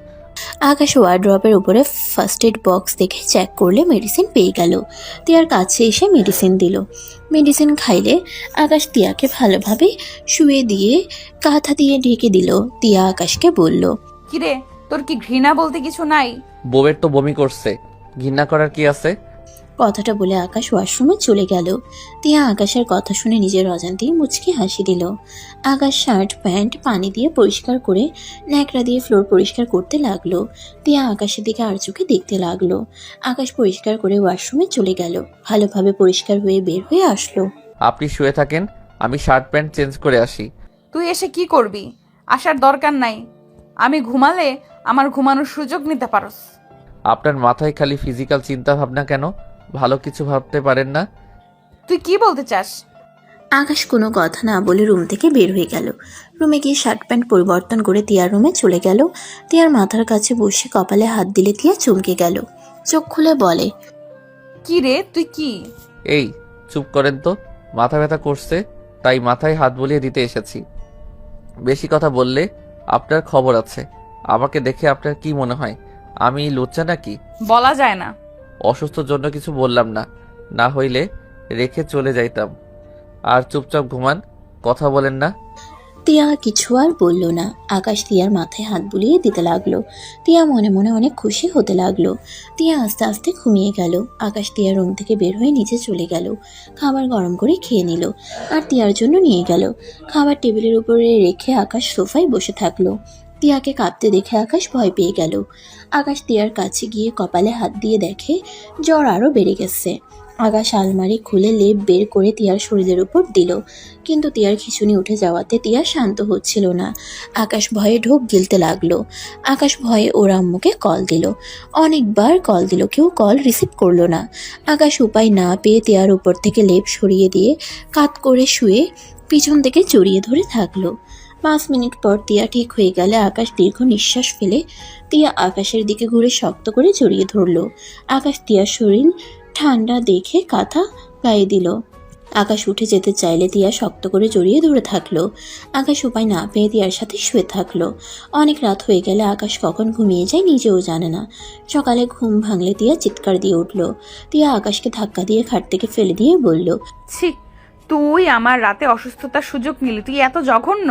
আকাশ ওয়ার্ড্রপের উপরে ফার্স্ট এড বক্স দেখে চেক করলে মেডিসিন পেয়ে গেল। তিয়ার কাছে এসে মেডিসিন দিল। মেডিসিন খাইলে আকাশ তিয়াকে ভালোভাবে শুয়ে দিয়ে কাঁথা দিয়ে ঢেকে দিল। তিয়া আকাশকে বলল, কিরে, তোর কি ঘৃণা বলতে কিছু নাই? বউয়ের তো বমি করছে, ঘৃণা করার কি আছে? কথাটা বলে আকাশ ওয়াশরুমে চলে গেল। তিয়া আকাশের কথা শুনে নিজের অজান্তেই মুচকি হাসি দিল। আকাশ শার্ট প্যান্ট পানি দিয়ে পরিষ্কার করে ন্যাকড়া দিয়ে ফ্লোর পরিষ্কার করতে লাগলো। তিয়া আকাশের দিকে আর চোখে দেখতে লাগলো। আকাশ পরিষ্কার করে ওয়াশরুমে চলে গেল। ভালোভাবে পরিষ্কার হয়ে বের হয়ে আসলো। আপনি শুয়ে থাকেন, আমি শার্ট প্যান্ট চেঞ্জ করে আসি। তুই এসে কি করবি? আসার দরকার নাই। আমি ঘুমালে আমার ঘুমানোর সুযোগ নিতে পারোস। আপনার মাথায় খালি ফিজিক্যাল চিন্তা ভাবনা কেন? ভালো কিছু ভাবতে পারেন না? তুই কি বলতে চাস? আকাশ কোনো কথা না বলে রুম থেকে বের হয়ে গেল। রুমে গিয়ে শার্ট প্যান্ট পরিবর্তন করে তিয়ার রুমে চলে গেল। তিয়ার মাথার কাছে বসে কপালে হাত দিলে তিয়া চমকে গেল। চোখ খুলে বলে, কি রে, তুই কি? এই চুপ করেন তো, মাথা ব্যথা করছে তাই মাথায় হাত বুলিয়ে দিতে এসেছি। বেশি কথা বললে আপনার খবর আছে। আমাকে দেখে আপনার কি মনে হয় আমি লুচ্চা নাকি? বলা যায় না। অসুস্থর জন্য কিছু বললাম না, না হইলে রেখে চলে যাইতাম। আর চুপচাপ ঘুমান, কথা বলেন না। তিয়া কিছু আর বলল না। আকাশ তিয়ার মাথায় হাত বুলিয়ে দিতে লাগলো। তিয়া মনে মনে অনেক খুশি হতে লাগলো। তিয়া আস্তে আস্তে ঘুমিয়ে গেল। আকাশ তিয়ার রুম থেকে বের হয়ে নিচে চলে গেল। খাবার গরম করে খেয়ে নিল আর তিয়ার জন্য নিয়ে গেল। খাবার টেবিলের উপরে রেখে আকাশ সোফায় বসে থাকলো। তিয়াকে কাঁপতে দেখে আকাশ ভয় পেয়ে গেল। আকাশ তিয়ার কাছে গিয়ে কপালে হাত দিয়ে দেখে জ্বর আরও বেড়ে গেছে। আকাশ আলমারি খুলে লেপ বের করে তিয়ার শরীরের উপর দিল, কিন্তু তিয়ার খিঁচুনি উঠে যাওয়াতে তিয়া শান্ত হচ্ছিল না। আকাশ ভয়ে ঢোক গিলতে লাগলো। আকাশ ভয়ে ওর আম্মুকে কল দিল। অনেকবার কল দিল, কেউ কল রিসিভ করলো না। আকাশ উপায় না পেয়ে তিয়ার উপর থেকে লেপ সরিয়ে দিয়ে কাত করে শুয়ে পিছন থেকে জড়িয়ে ধরে থাকলো। 5 মিনিট পর তিয়া ঠিক হয়ে গেলে আকাশ দীর্ঘ নিঃশ্বাস ফেলে তিয়া আকাশের দিকে ঘুরে শক্ত করে জড়িয়ে ধরলো। আকাশ তিয়ার শরীর ঠান্ডা দেখে কাঁথা গায়ে দিল। আকাশ উঠে যেতে চাইলে তিয়া শক্ত করে জড়িয়ে ধরে থাকলো। আকাশ উপায় না পেয়ে তিয়ার সাথে শুয়ে থাকলো। অনেক রাত হয়ে গেলে আকাশ কখন ঘুমিয়ে যায় নিজেও জানে না। সকালে ঘুম ভাঙলে তিয়া চিৎকার দিয়ে উঠল। তিয়া আকাশকে ধাক্কা দিয়ে খাট থেকে ফেলে দিয়ে বলল, ছি, তুই আমার রাতে অসুস্থতার সুযোগ নিলি, তুই এত জঘন্য।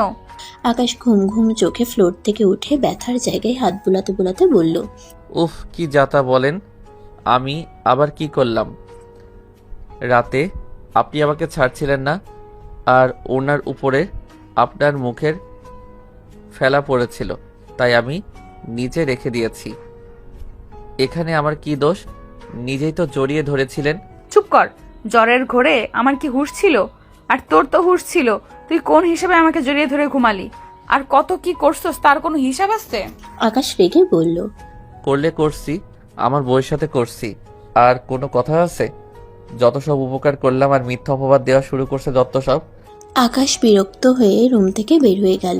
আকাশ ঘুম ঘুম চোখে ফ্লোর থেকে উঠে ব্যথার জায়গায় হাত বুলাতে বুলাতে বলল, উফ, কি যাতা বলেন। আমি আবার কি করলাম? রাতে আপনি আমাকে ছাড়ছিলেন না, আর ওনার উপরে আপনার মুখের ফেলা পড়েছিল, তাই আমি নিচে রেখে দিয়েছি। এখানে আমার কি দোষ? নিজেই তো জড়িয়ে ধরেছিলেন। চুপ কর, জ্বরের ঘোরে আমার কি হুঁশ ছিল? আর তোর তো হুঁশ ছিল, তুই কোন হিসেবে আমাকে জড়িয়ে ধরে ঘুমালি? আর কত কি করছস তার কোনো হিসাব আছে? আকাশ রেগে বলল, করলে করছি, আমার বউয়ের সাথে করছি, আর কোনো কথা আছে? যত সব উপকার করলাম আর মিথ্যা অপবাদ দেওয়া শুরু করছে যত সব। আকাশ বিরক্ত হয়ে রুম থেকে বের হয়ে গেল।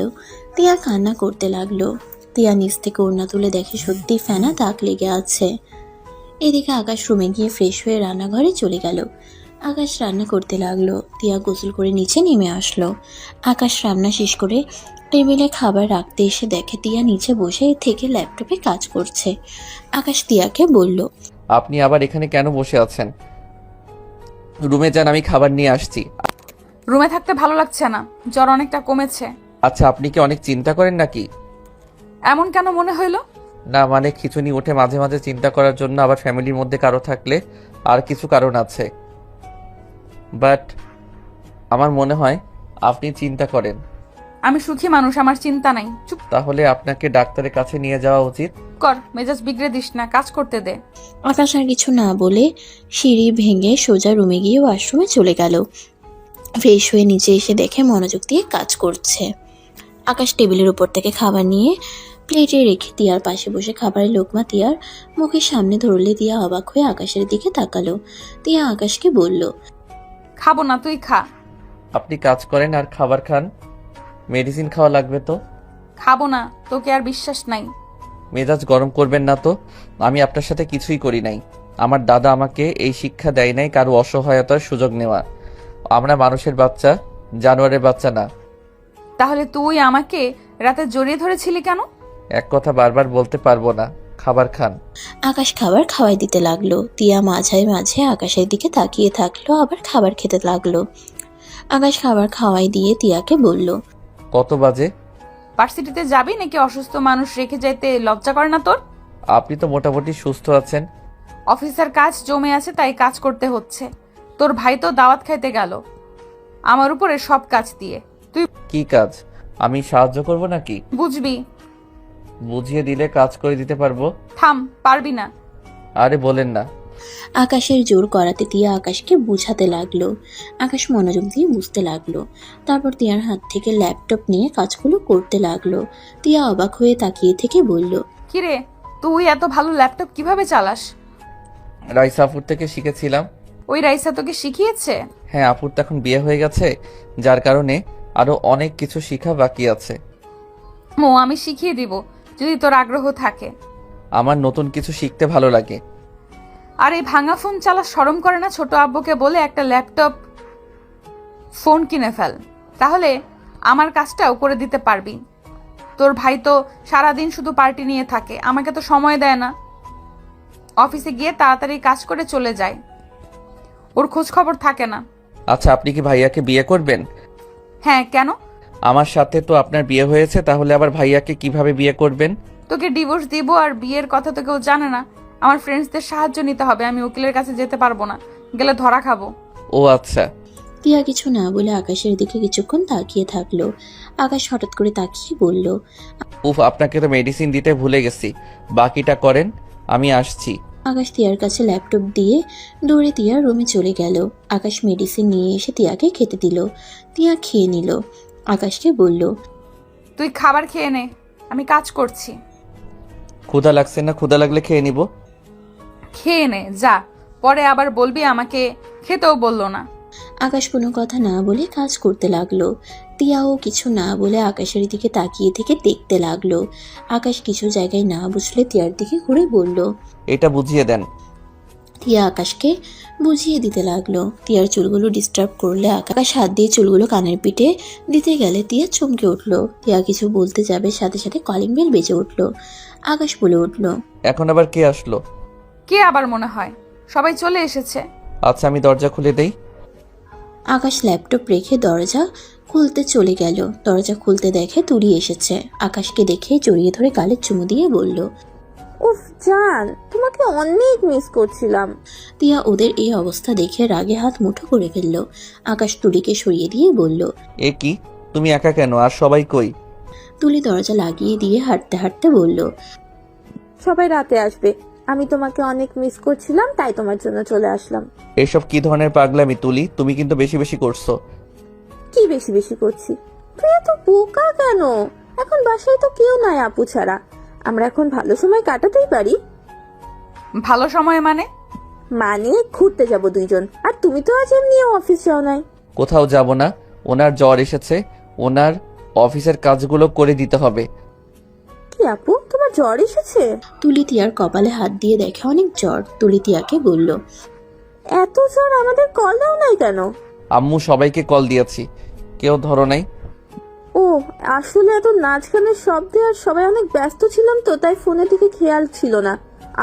তিয়া কান্না করতে লাগলো। তিয়া নিচ থেকে ওড়না তুলে দেখে সত্যি ফেনা দাগ লেগে আছে। এদিকে আকাশ রুমে গিয়ে ফ্রেশ হয়ে রান্নাঘরে চলে গেল। আকাশ রান্না করতে লাগলো। তিয়া গোসল করে নিচে নেমে আসলো। আকাশ রান্না শেষ করে টেবিলে খাবার রাখতে এসে দেখে তিয়া নিচে বসে থেকে ল্যাপটপে কাজ করছে। আকাশ তিয়াকে বলল, আপনি আবার এখানে কেন বসে আছেন? রুমে যান, আমি খাবার নিয়ে আসছি। রুমে থাকতে ভালো লাগছে না, জ্বর অনেকটা কমেছে। আচ্ছা, আপনি কি অনেক চিন্তা করেন নাকি? এমন কেন মনে হইলো? না মানে খিচুনি ওঠে মাঝে মাঝে চিন্তা করার জন্য, আবার ফ্যামিলির মধ্যে কারো থাকলে আর কিছু কারণ আছে, বাট আমার মনে হয় আপনি চিন্তা করেন। আমি সুখী মানুষ, আমার চিন্তা নাই। চুপ তাহলে আপনাকে ডাক্তারের কাছে নিয়ে যাওয়া উচিত। কর, মেজাজ বিগড়ে দিস না, কাজ করতে দে। আকাশ আর কিছু না বলে সিঁড়ি ভেঙে সোজা রুমে গিয়ে ওয়াশরুমে চলে গেল। ফ্রেশ হয়ে নিচে এসে দেখে মনোযোগ দিয়ে কাজ করছে। আকাশ টেবিলের উপর থেকে খাবার নিয়ে প্লেটে রেখে তিয়ার পাশে বসে খাবারের লোকমা তিয়ার মুখের সামনে ধরলে তিয়া অবাক হয়ে আকাশের দিকে তাকালো। তিয়া আকাশকে বলল, খাবো না, তুই খা। আপনি কাজ করেন আর খাবার খান, মেডিসিন খাওয়া লাগবে তো। খাবো না, তোকে আর বিশ্বাস নাই। মেজাজ গরম করবেন না তো, আমি আপনার সাথে কিছুই করি নাই। আমার দাদা আমাকে এই শিক্ষা দেয় নাই কারো অসহায়তার সুযোগ নেওয়া। আমরা মানুষের বাচ্চা, জানোয়ারের বাচ্চা না। তাহলে তুই আমাকে রাতে জড়িয়ে ধরেছিলি কেন? এক কথা বারবার বলতে পারবো না, খাবার খান। আকাশ খাবার খাওয়াই দিতে লাগলো। তিয়া মাঝে মাঝে আকাশের দিকে তাকিয়ে থাকলো, আবার খাবার খেতে লাগলো। আকাশ খাবার খাওয়াই দিয়ে তিয়াকে বলল, কত বাজে? ভার্সিটিতে যাবি নাকি? অসুস্থ মানুষ রেখে যাইতে লজ্জা করে না তোর? আপনি তো মোটামুটি সুস্থ আছেন। অফিসের কাজ জমে আছে তাই কাজ করতে হচ্ছে। তোর ভাই তো দাওয়াত খাইতে গেল আমার উপরে সব কাজ দিয়ে। তুই কি কাজ? আমি সাহায্য করব নাকি? বুঝবি। বুঝিয়ে দিলে কাজ করে দিতে পারবো। থাম, পারবি না। আরে বলেন না। আকাশের জোর করাতে তিয়া আকাশকে বুঝাতে লাগলো। আকাশ মনোযোগ দিয়ে বুঝতে লাগলো। তারপর তিয়ার হাত থেকে ল্যাপটপ নিয়ে কাজগুলো করতে লাগলো। তিয়া অবাক হয়ে তাকিয়ে থেকে বলল, কিরে, তুই এত ভালো ল্যাপটপ কিভাবে চালাস? রাইসাপুর থেকে শিখেছিলাম। ওই রাইসা তোকে শিখিয়েছে? হ্যাঁ, আপুর তো এখন বিয়ে হয়ে গেছে, যার কারণে আরো অনেক কিছু শিখা বাকি আছে। আমি শিখিয়ে দিব যদি তোর আগ্রহ থাকে। আমার নতুন কিছু শিখতে ভালো লাগে। আর এই ভাঙা ফোন চালা শরম করে না? ছোট আব্বুকে বলে একটা ল্যাপটপ ফোন কিনে ফেল, তাহলে আমার কাজটাও করে দিতে পারবি। তোর ভাই তো সারাদিন শুধু পার্টি নিয়ে থাকে, আমাকে তো সময় দেয় না। অফিসে গিয়ে তাড়াতাড়ি কাজ করে চলে যায়, ওর খোঁজ খবর থাকে না। আচ্ছা, আপনি কি ভাইয়াকে বিয়ে করবেন? হ্যাঁ, কেন? আমার সাথে তো আপনার বিয়ে হয়েছে, তাহলে আবার ভাইয়াকে কিভাবে বিয়ে করবেন? তোকে ডিভোর্স দিব, আর বিয়ের কথা তো কেউ জানে না। আমার ফ্রেন্ডসদের সাহায্য নিতে হবে, আমি উকিলের কাছে যেতে পারবো না, গেলে ধরা খাবো। ও আচ্ছা। তিয়া কিছু না বলে আকাশের দিকে কিছুক্ষণ তাকিয়ে থাকলো। আকাশ হঠাৎ করে তাকিয়ে বলল, উফ, আপনাকে তো মেডিসিন দিতে ভুলে গেছি, বাকিটা করেন, আমি আসছি। আকাশ তিয়ার কাছে ল্যাপটপ দিয়ে দৌড়ে তিয়ার রুমে চলে গেল। আকাশ মেডিসিন নিয়ে এসে তিয়াকে খেতে দিল। তিয়া খেয়ে নিল। আকাশকে বলল, তুই খাবার খেয়ে নে, আমি কাজ করছি। ক্ষুধা লাগছে না? ক্ষুধা লাগলে খেয়ে নিব। খেয়ে নে যা, পরে আবার বলবি আমাকে খেতেও বললো না। আকাশ কোনো কথা না বলে কাজ করতে লাগলো। তিয়াও কিছু না বলে আকাশের দিকে তাকিয়ে থেকে দেখতে লাগলো। আকাশ কিছু জায়গায় না বুঝলে তিয়ার দিকে ঘুরে বলল, এটা বুঝিয়ে দেন। তিয়া আকাশকে বুঝিয়ে দিতে লাগলো। তিয়ার চুলগুলো ডিস্টার্ব করলে আকাশ হাত দিয়ে চুলগুলো কানের পিঠে দিতে গেলে তিয়া চমকে উঠলো। তিয়া কিছু বলতে যাবে, সাথে সাথে কলিং বেল বেজে উঠলো। আকাশ বলে উঠলো, এখন আবার কে আসলো? কে আবার মনে হয়? সবাই চলে এসেছে। আচ্ছা, আমি দরজা খুলে দেই। আকাশ ল্যাপটপ রেখে দরজা খুলতে চলে গেল। দরজা খুলতে দেখে তুলি এসেছে। আকাশকে দেখে জড়িয়ে ধরে গালে চুমু দিয়ে বলল, উফ জান, তোমাকে অনেক মিস করছিলাম। তিয়া ওদের এই অবস্থা দেখে রাগে হাত মুঠো করে ফেলল। আকাশ তুলিকে সরিয়ে দিয়ে বলল, এ কি, তুমি একা কেন? আর সবাই কই? তুলি দরজা লাগিয়ে দিয়ে হাঁটতে হাঁটতে বলল, সবাই রাতে আসবে, আমি তোমাকে অনেক মিস করছিলাম, তাই তোমার জন্য চলে আসলাম। এসব কি ধরনের পাগলামি তুলি? তুমি কিন্তু বেশি বেশি করছো। কি বেশি বেশি করছি? তুই এত বোকা কেন? এখন বাসায় তো কেউ নাই আপু ছাড়া, আমরা এখন ভালো সময় কাটাতেই পারি। ভালো সময় মানে? মানে ঘুরতে যাব দুইজন, আর তুমি তো আজ এমনিও অফিস যাও নাই। কোথাও যাব না। ওনার জ্বর এসেছে, ওনার অফিসের কাজগুলো করে দিতে হবে। কি আপু, তোমার জ্বর এসেছে? তুলি তিয়ার কপালে হাত দিয়ে দেখে অনেক জ্বর। তুলি তিয়াকে বলল, এত জ্বর, আমাদের কল দাও নাই কেন? আম্মু সবাইকে কল দিয়েছি, কেউ ধরো নাই। ও আসলে এত নাচ গানের শব্দে আর সবাই অনেক ব্যস্ত ছিলাম তো, তাই ফোনের দিকে খেয়াল ছিল না।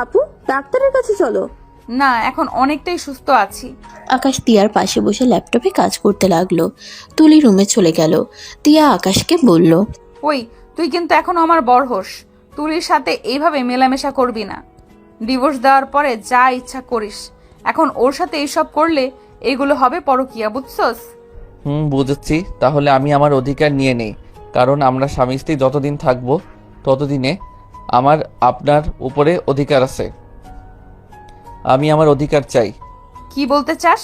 আপু, ডাক্তারের কাছে চলো। না, এখন অনেকটাই সুস্থ আছি। আকাশ তিয়ার পাশে বসে ল্যাপটপে কাজ করতে লাগলো। তুলি রুমে চলে গেল। তিয়া আকাশকে বলল, ওই, তুই কিন্তু এখনো আমার বড় হোস। তুলির সাথে এইভাবে মেলামেশা করবি না। ডিভোর্স দেওয়ার পরে যা ইচ্ছা করিস, এখন ওর সাথে এইসব করলে এগুলো হবে পরকিয়া, বুঝছস? বুঝেছি। তাহলে আমি আমার অধিকার নিয়ে নেই, কারণ আমরা স্বামী স্ত্রী যতদিন থাকবো ততদিনে আমার আপনার উপরে অধিকার আছে। আমি আমার অধিকার চাই। কি বলতে চাস?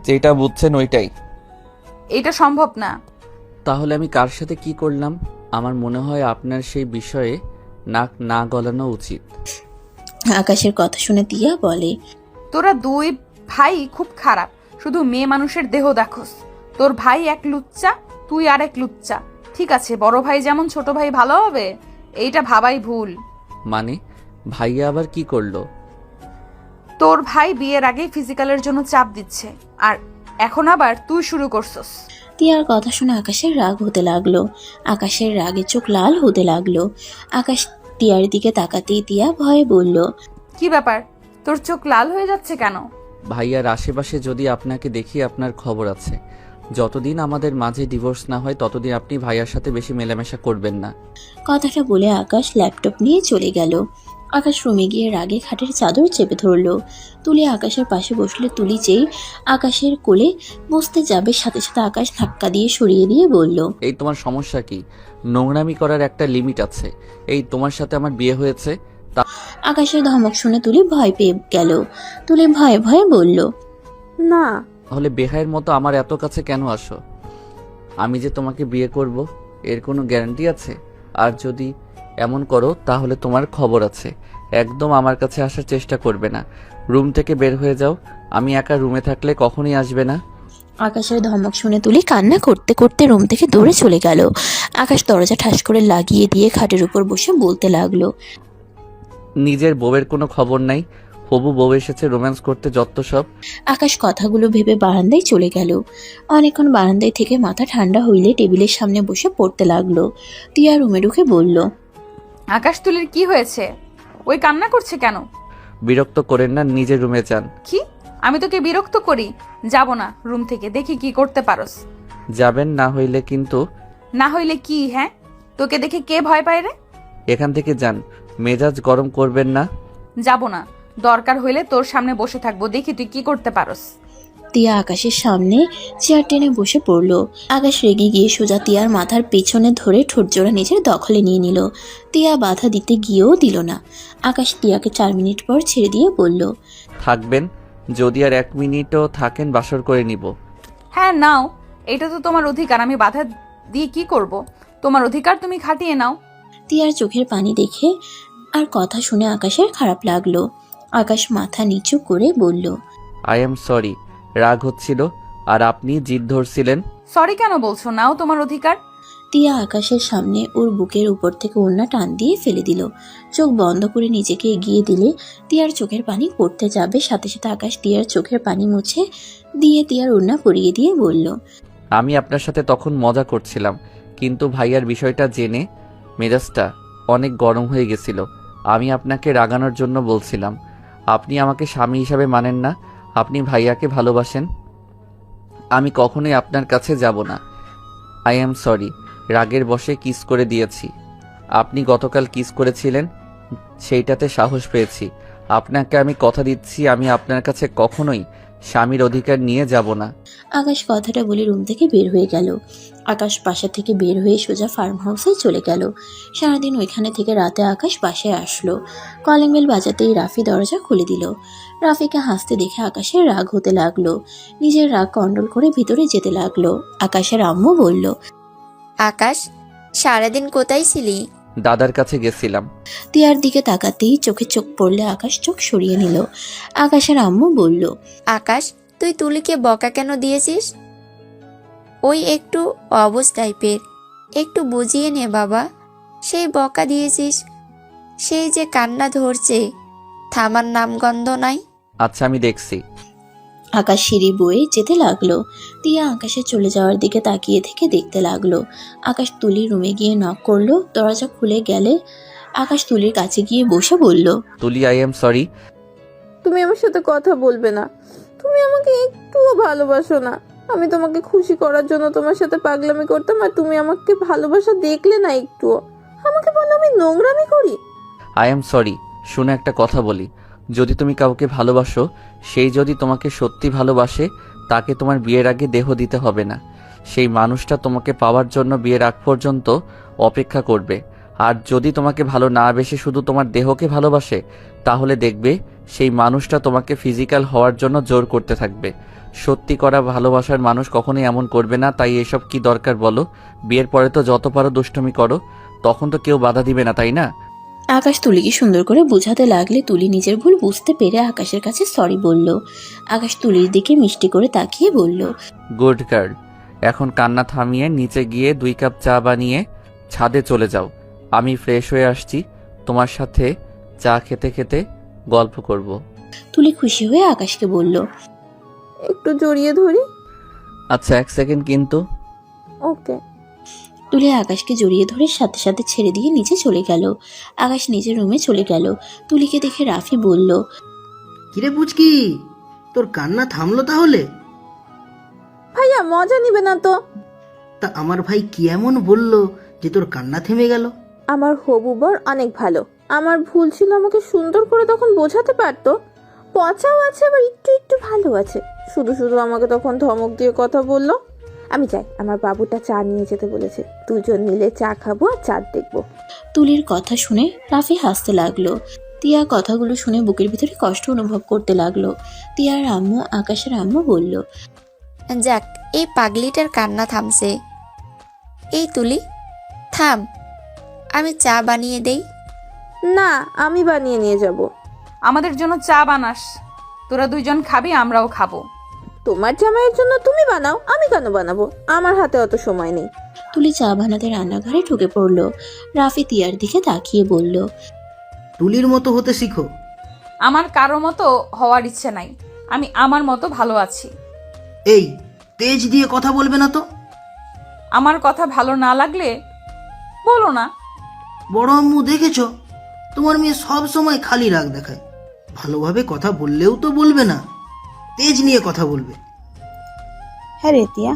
যেটা বুঝছেন ওইটাই। এটা সম্ভব না। তাহলে আমি কার সাথে কি করলাম? আমার মনে হয় আপনার সেই বিষয়ে নাক না গলানো উচিত। আকাশের কথা শুনে তিয়া বলে, তোরা দুই ভাই খুব খারাপ, শুধু মেয়ে মানুষের দেহ দেখোস। তোর ভাই এক লুচ্চা, তুই আর এক লুচ্চা। ঠিক আছে, বড় ভাই যেমন ছোট ভাই ভালো হবে, এইটা ভাবাই ভুল। মানে ভাইয়া আবার কি করলো? তোর ভাই বিয়ের আগে ফিজিক্যালের জন্য চাপ দিচ্ছে, আর এখন আবার তুই শুরু করছস। তিয়ার কথা শুনে আকাশের রাগ হতে লাগলো। আকাশের রাগে চোখ লাল হতে লাগলো। আকাশ তিয়ার দিকে তাকাতেই তিয়া ভয়ে বলল, কি ব্যাপার, তোর চোখ লাল হয়ে যাচ্ছে কেন? ভাইয়ার আশেপাশে যদি আপনাকে দেখি আপনার খবর আছে। যতদিন আমাদের মাঝে ডিভোর্স না হয় ততদিন আপনি ভাইয়ার সাথে বেশি মেলামেশা করবেন না। কথাটা বলে আকাশ ল্যাপটপ নিয়ে চলে গেল। আকাশ রুমে গিয়ে রাগে খাটের চাদর চেপে ধরলো। তুলি আকাশের পাশে বসলে তুলি যেই আকাশের কোলে বসতে যাবে, সাথে সাথে আকাশ ধাক্কা দিয়ে সরিয়ে দিয়ে বলল, এই তোমার সমস্যা কি? নোংরামি করার একটা লিমিট আছে। এই তোমার সাথে আমার বিয়ে হয়েছে। আকাশের ধমক শুনে তুলি ভয় পেয়ে গেল। তুলি ভয়ে ভয়ে বলল, না। তাহলে বেহায়ের মতো আমার এত কাছে কেন আসো? আমি যে তোমাকে বিয়ে করব এর কোনো গ্যারান্টি আছে? আর যদি এমন করো তাহলে তোমার খবর আছে। একদম আমার কাছে আসার চেষ্টা করবে না। রুম থেকে বের হয়ে যাও। আমি একা রুমে থাকলে কখনোই আসবে না। আকাশের ধমক শুনে তুলি কান্না করতে করতে রুম থেকে দৌড়ে চলে গেল। আকাশ দরজা ঠাস করে লাগিয়ে দিয়ে খাটের উপর বসে বলতে লাগলো, নিজের বউয়ের কোনো খবর নাই, হবু বউ এসেছে রোম্যান্স করতে, যত সব। আকাশ কথাগুলো ভেবে বারান্দায় চলে গেল। অনেকক্ষণ বারান্দায় থেকে মাথা ঠান্ডা হইলে টেবিলের সামনে বসে পড়তে লাগলো। তিয়া রুমে ঢুকে বলল, আকাশ, তুলির কি হয়েছে? ওই কান্না করছে কেন? বিরক্ত করেন না, নিজের রুমে যান। কি? আমি তোকে বিরক্ত করি? যাব না রুম থেকে, দেখি কি করতে পারস। যাবেন না হইলে কিন্তু। না হইলে কি? হ্যাঁ, তোকে দেখে কে ভয় পায় রে? এখান থেকে যান, মেজাজ গরম করবেন না। যাব না, দরকার হইলে তোর সামনে বসে থাকবো, দেখি তুই কি করতে পারস। তিয়া আকাশের সামনে চেয়ার টেনে বসে পড়ল। আকাশ রেগে গিয়ে সোজা তিয়ার মাথার পেছনে ধরে ঠোঁটজোড়া নিজের দখলে নিয়ে নিল। তিয়া বাধা দিতে গিয়েও দিল না। আকাশ তিয়াকে 4 মিনিট পর ছেড়ে দিয়ে বলল, থাকবেন? যদি আর 1 মিনিটও থাকেন বাসর করে নিব। হ্যাঁ নাও, এটা তো তোমার অধিকার, আমি বাধা দিয়ে কি করব? তোমার অধিকার তুমি খাটিয়ে নাও। তিয়ার চোখের পানি দেখে আর কথা শুনে আকাশের খারাপ লাগলো। আকাশ মাথা নিচু করে বলল, আই এম সরি, রাগ হচ্ছিল আর আপনি জিদ ধরছিলেন। সরি কেন বলছো? নাও তোমার অধিকার। তিয়া আকাশের সামনে ওর বুকের উপর থেকে ওড়না টান দিয়ে ফেলে দিল। চোখ বন্ধ করে নিজেকে এগিয়ে দিলে তিয়ার চোখের পানি পড়তে যাবে, সাথে সাথে আকাশ তিয়ার চোখের পানি মুছে দিয়ে তিয়ার ওড়না পরিয়ে দিয়ে বলল, আমি আপনার সাথে তখন মজা করছিলাম, কিন্তু ভাইয়ার বিষয়টা জেনে মেজাজটা অনেক গরম হয়ে গেছিল। আমি আপনাকে রাগানোর জন্য বলছিলাম। আপনি আমাকে স্বামী হিসাবে মানেন না, আপনি ভাইয়াকে ভালোবাসেন। আমি কখনোই আপনার কাছে যাব না। আই অ্যাম সরি, রাগের বশে কিস করে দিয়েছি। আপনি গতকাল কিস করেছিলেন, সেইটাতে সাহস পেয়েছি। আপনাকে আমি কথা দিচ্ছি, আমি আপনার কাছে কখনোই স্বামীর অধিকার নিয়ে যাব না। আকাশ কথাটা বলে রুম থেকে বের হয়ে গেল। আকাশ বাসা থেকে বের হয়ে সোজা ফার্ম হাউসে চলে গেল। সারাদিন ওইখানে থেকে রাতে আকাশ বাসায় আসলো। কলিং বেল বাজাতেই রাফি দরজা খুলে দিল। রাফিকে হাসতে দেখে আকাশের রাগ হতে লাগলো। নিজের রাগ কন্ট্রোল করে ভিতরে যেতে লাগলো। আকাশের আম্মু বলল, আকাশ, সারাদিন কোথায় ছিলি? দাদার কাছে গেছিলাম। তিয়ার দিকে তাকাতেই চোখে চোখ পড়লে আকাশ চোখ সরিয়ে নিল। আকাশের আম্মু বলল, আকাশ, তুই তুলিকে বকা কেন দিয়েছিস? ওই একটু অবুঝ টাইপের, একটু বুঝিয়ে নে বাবা। সেই বকা দিয়েছিস, সেই যে কান্না ধরছে, থামার নামগন্ধ নাই। আচ্ছা, আমি দেখছি। আকাশ সিঁড়ি বয়ে যেতে লাগলো। তিয়া আকাশের চলে যাওয়ার দিকে তাকিয়ে থেকে দেখতে লাগলো। আকাশ তুলির রুমে গিয়ে নক করলো। দরজা খুলে গেলে আকাশ তুলির কাছে গিয়ে বসে বলল, তুলি, আই এম সরি। তুমি আমার সাথে কথা বলবে না? তুমি আমাকে একটুও ভালোবাসো না। আমি তোমাকে খুশি করার জন্য তোমার সাথে পাগলামি করতাম, আর তুমি আমাকে ভালোবাসা দেখলে না একটুও। আমাকে বলো আমি নোংরামি করি? I am sorry. শুনে একটা কথা বলি, যদি তুমি কাউকে ভালোবাসো, সেই যদি তোমাকে সত্যি ভালোবাসে, তাকে তোমার বিয়ের আগে দেহ দিতে হবে না। সেই মানুষটা তোমাকে পাওয়ার জন্য বিয়ের আগ পর্যন্ত অপেক্ষা করবে। আর যদি তোমাকে ভালো না বেসে শুধু তোমার দেহকে ভালোবাসে, তাহলে দেখবে সেই মানুষটা তোমাকে ফিজিক্যাল হওয়ার জন্য জোর করতে থাকবে। সত্যি করা ভালোবাসার মানুষ কখনোই এমন করবে না। তাই এসব কি দরকার বলো? বিয়ের পরে তো যত পারো দুষ্টুমি করো, তখন তো কেউ বাধা দিবে না, তাই না? আকাশ তুলিকে সুন্দর করে বোঝাতে লাগলে তুলি নিজের ভুল বুঝতে পেরে আকাশের কাছে সরি বলল। আকাশ তুলির দিকে মিষ্টি করে তাকিয়ে বলল, গুড গার্ল। এখন কান্না থামিয়ে নিচে গিয়ে 2 কাপ চা বানিয়ে ছাদে চলে যাও। আমি ফ্রেশ হয়ে আসছি, তোমার সাথে চা খেতে খেতে গল্প করব। তুলি খুশি হয়ে আকাশকে বলল, একটু জড়িয়ে ধরি? আচ্ছা, 1 সেকেন্ড কিন্তু। ওকে। তুলি আকাশকে জড়িয়ে ধরে সাথে সাথে ছেড়ে দিয়ে নিচে চলে গেল। আকাশ নিজের রুমে চলে গেল। তুলিকে দেখে রাফি বলল, কিরে পুচকি, তোর কান্না থামলো তাহলে? ভাইয়া মজা নিবে না তো? তা আমার ভাই কি এমন বললো যে তোর কান্না থেমে গেল? আমার হবু বর অনেক ভালো। আমার ভুল ছিল, আমাকে সুন্দর করে তখন বোঝাতে পারতো। পচাও আছে, আবার একটু একটু ভালো আছে। শুধু শুধু আমাকে তখন ধমক দিয়ে কথা বললো। আমি যাই, আমার বাবুটা চা নিয়ে যেতে বলেছে। 2 জন মিলে চা খাবো আর চাঁদ দেখবো। তুলির কথা শুনে রাফি হাসতে লাগলো। তিয়া কথাগুলো শুনে বুকের ভিতরে কষ্ট অনুভব করতে লাগলো। তিয়ার আম্মু আকাশের আম্মু বলল, যাক, এই পাগলিটার কান্না থামছে। এই তুলি, থাম, আমি চা বানিয়ে দেই। না, আমি বানিয়ে নিয়ে যাব। আমাদের জন্য চা বানাস, তোরা 2 জন খাবি, আমরাও খাবো। তোমার জামাইয়ের জন্য তুমি বানাও, আমি কেন বানাবো? আমার হাতে অত সময় নেই। তুলি চা বানাতে রান্নাঘরে ঢুকে পড়লো। রাফি তিয়ার দিকে তাকিয়ে বলল, তুলির মতো হতে শিখো। আমার কারো মতো হওয়ার ইচ্ছে নাই, আমি আমার মতো ভালো আছি। এই তেজ দিয়ে কথা বলবে না তো। আমার কথা ভালো না লাগলে বলো না। বড় আম্মু দেখেছো, তোমার মেয়ে সব সময় খালি রাগ দেখায়। ভালোভাবে কথা বললেও তো বলবে না, তেজ নিয়ে কথা বলবে। হ্যাঁ রে তিয়া,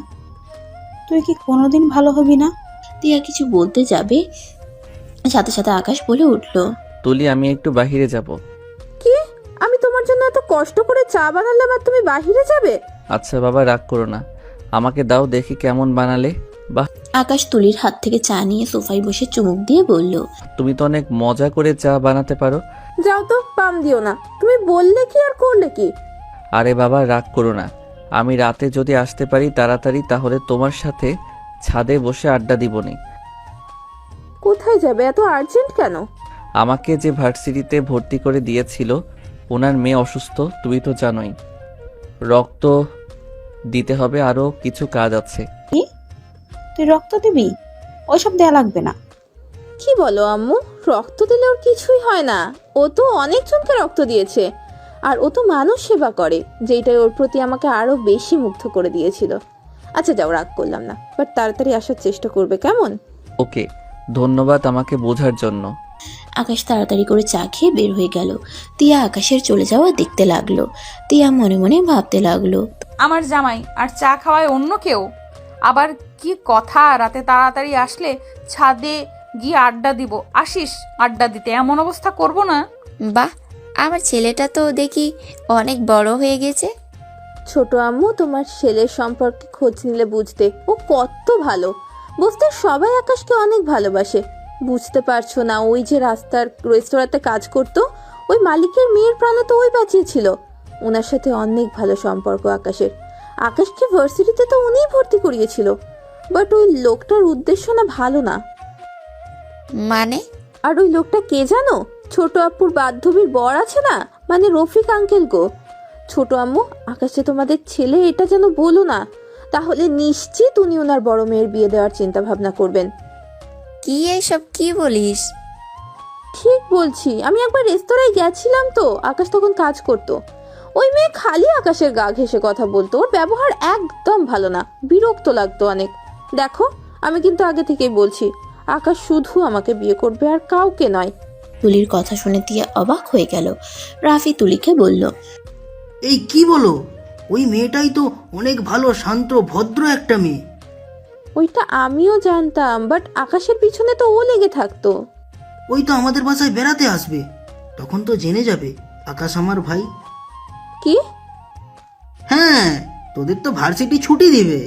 তুই কি কোনোদিন ভালো হবি না? তিয়া কিছু বলতে যাবে, সাথে সাথে আকাশ বলে উঠল, তুলি, আমি একটু বাহিরে যাব। কি? আমি তোমার জন্য এত কষ্ট করে চা বানালাম আর তুমি বাহিরে যাবে? আচ্ছা বাবা, রাগ করো না, আমাকে দাও দেখি কেমন বানালে। বাহ, আকাশ তুলির হাত থেকে চা নিয়ে সোফায় বসে চুমুক দিয়ে বলল, তুমি তো অনেক মজা করে চা বানাতে পারো। যাও তো, পাম দিও না। তুমি বললে কি আর করলে কি? আরে বাবা, রাগ করো না। আমি রাতে যদি আসতে পারি তাড়াতাড়ি, তাহলে তোমার সাথে ছাদে বসে আড্ডা দিবনি। কোথায় যাবে? এত আর্জেন্ট কেন? আমাকে যে ভার্সিটিতে ভর্তি করে দিয়েছিল, ওনার মেয়ে অসুস্থ, তুমি তো জানোই। রক্ত দিতে হবে, আরও কিছু কাজ আছে। তুই রক্ত দিবি? ওইসব দেয়া লাগবে না। কি বলো আম্মু? রক্ত দিলে ওর কিছুই হয় না। ও তো অনেকজনকে রক্ত দিয়েছে, আর ও তো মানুষ সেবা করে, যেটাই ওর প্রতি আমাকে আরো বেশি মুগ্ধ করে দিয়েছিল। আচ্ছা যাও, রাগ করলাম না, বাট তাড়াতাড়ি আসার চেষ্টা করবে, কেমন? ওকে, ধন্যবাদ আমাকে বোঝার জন্য। আকাশ তাড়াতাড়ি করে চা খেয়ে বের হয়ে গেল। তিয়া আকাশের চলে যাওয়া দেখতে লাগলো। তিয়া মনে মনে ভাবতে লাগলো, আমার জামাই আর চা খাওয়ায় অন্য কেউ। আবার কি কথা, রাতে তাড়াতাড়ি আসলে ছাদে গিয়ে আড্ডা দিব। আসিস আড্ডা দিতে, এমন অবস্থা করব না। বাহ, আমার ছেলেটা তো দেখি অনেক বড় হয়ে গেছে। ছোট আম্মু, তোমার ছেলের সম্পর্কে খোঁজ নিলে বুঝতে ও কত ভালো। বুঝতে সবাই আকাশকে অনেক ভালোবাসে। বুঝতে পারছো না, ওই যে রাস্তার রেস্তোরাঁতে কাজ করতো, ওই মালিকের মেয়ের প্রাণ তো ওই বাঁচিয়েছিল। ওনার সাথে অনেক ভালো সম্পর্ক আকাশের। আকাশকে ভার্সিটিতে তো উনিই ভর্তি করিয়েছিল। বাট ওই লোকটার উদ্দেশ্য না ভালো না। মানে? আর ওই লোকটা কে জানো? ছোট আপুর বান্ধবীর বর আছে না, মানে রফিক আঙ্কেল গো। ছোট আম্মু, আকাশে তোমাদের ছেলে এটা যেন বলো না, তাহলে নিশ্চিত উনি ওনার বড় মেয়ের বিয়ে দেওয়ার চিন্তা ভাবনা করবেন। কি এইসব কি বলিস? ঠিক বলছি, আমি একবার রেস্তোরাঁয় গেছিলাম তো, আকাশ তখন কাজ করতো। ওই মেয়ে খালি আকাশের গা ঘেঁষে কথা বলতো। ওর ব্যবহার একদম ভালো না, বিরক্ত লাগতো অনেক। দেখো, আমি কিন্তু আগে থেকেই বলছি, আকাশ শুধু আমাকে বিয়ে করবে আর কাউকে নয়। তুলির কথা শুনে তিয়া অবাক হয়ে গেল। রাফি তুলিকে বলল, এই কি বলো? ওই মেয়েটাই তো অনেক ভালো, শান্ত, ভদ্র একটা মেয়ে। ওইটা আমিও জানতাম, বাট আকাশের পিছনে তো ও লেগে থাকতো। ওই তো আমাদের বাসায় বেড়াতে আসবে, তখন তো জেনে যাবে আকাশ আমার ভাই। কি? হ্যাঁ, তোদের তো ভার্সিটি ছুটি দিবে।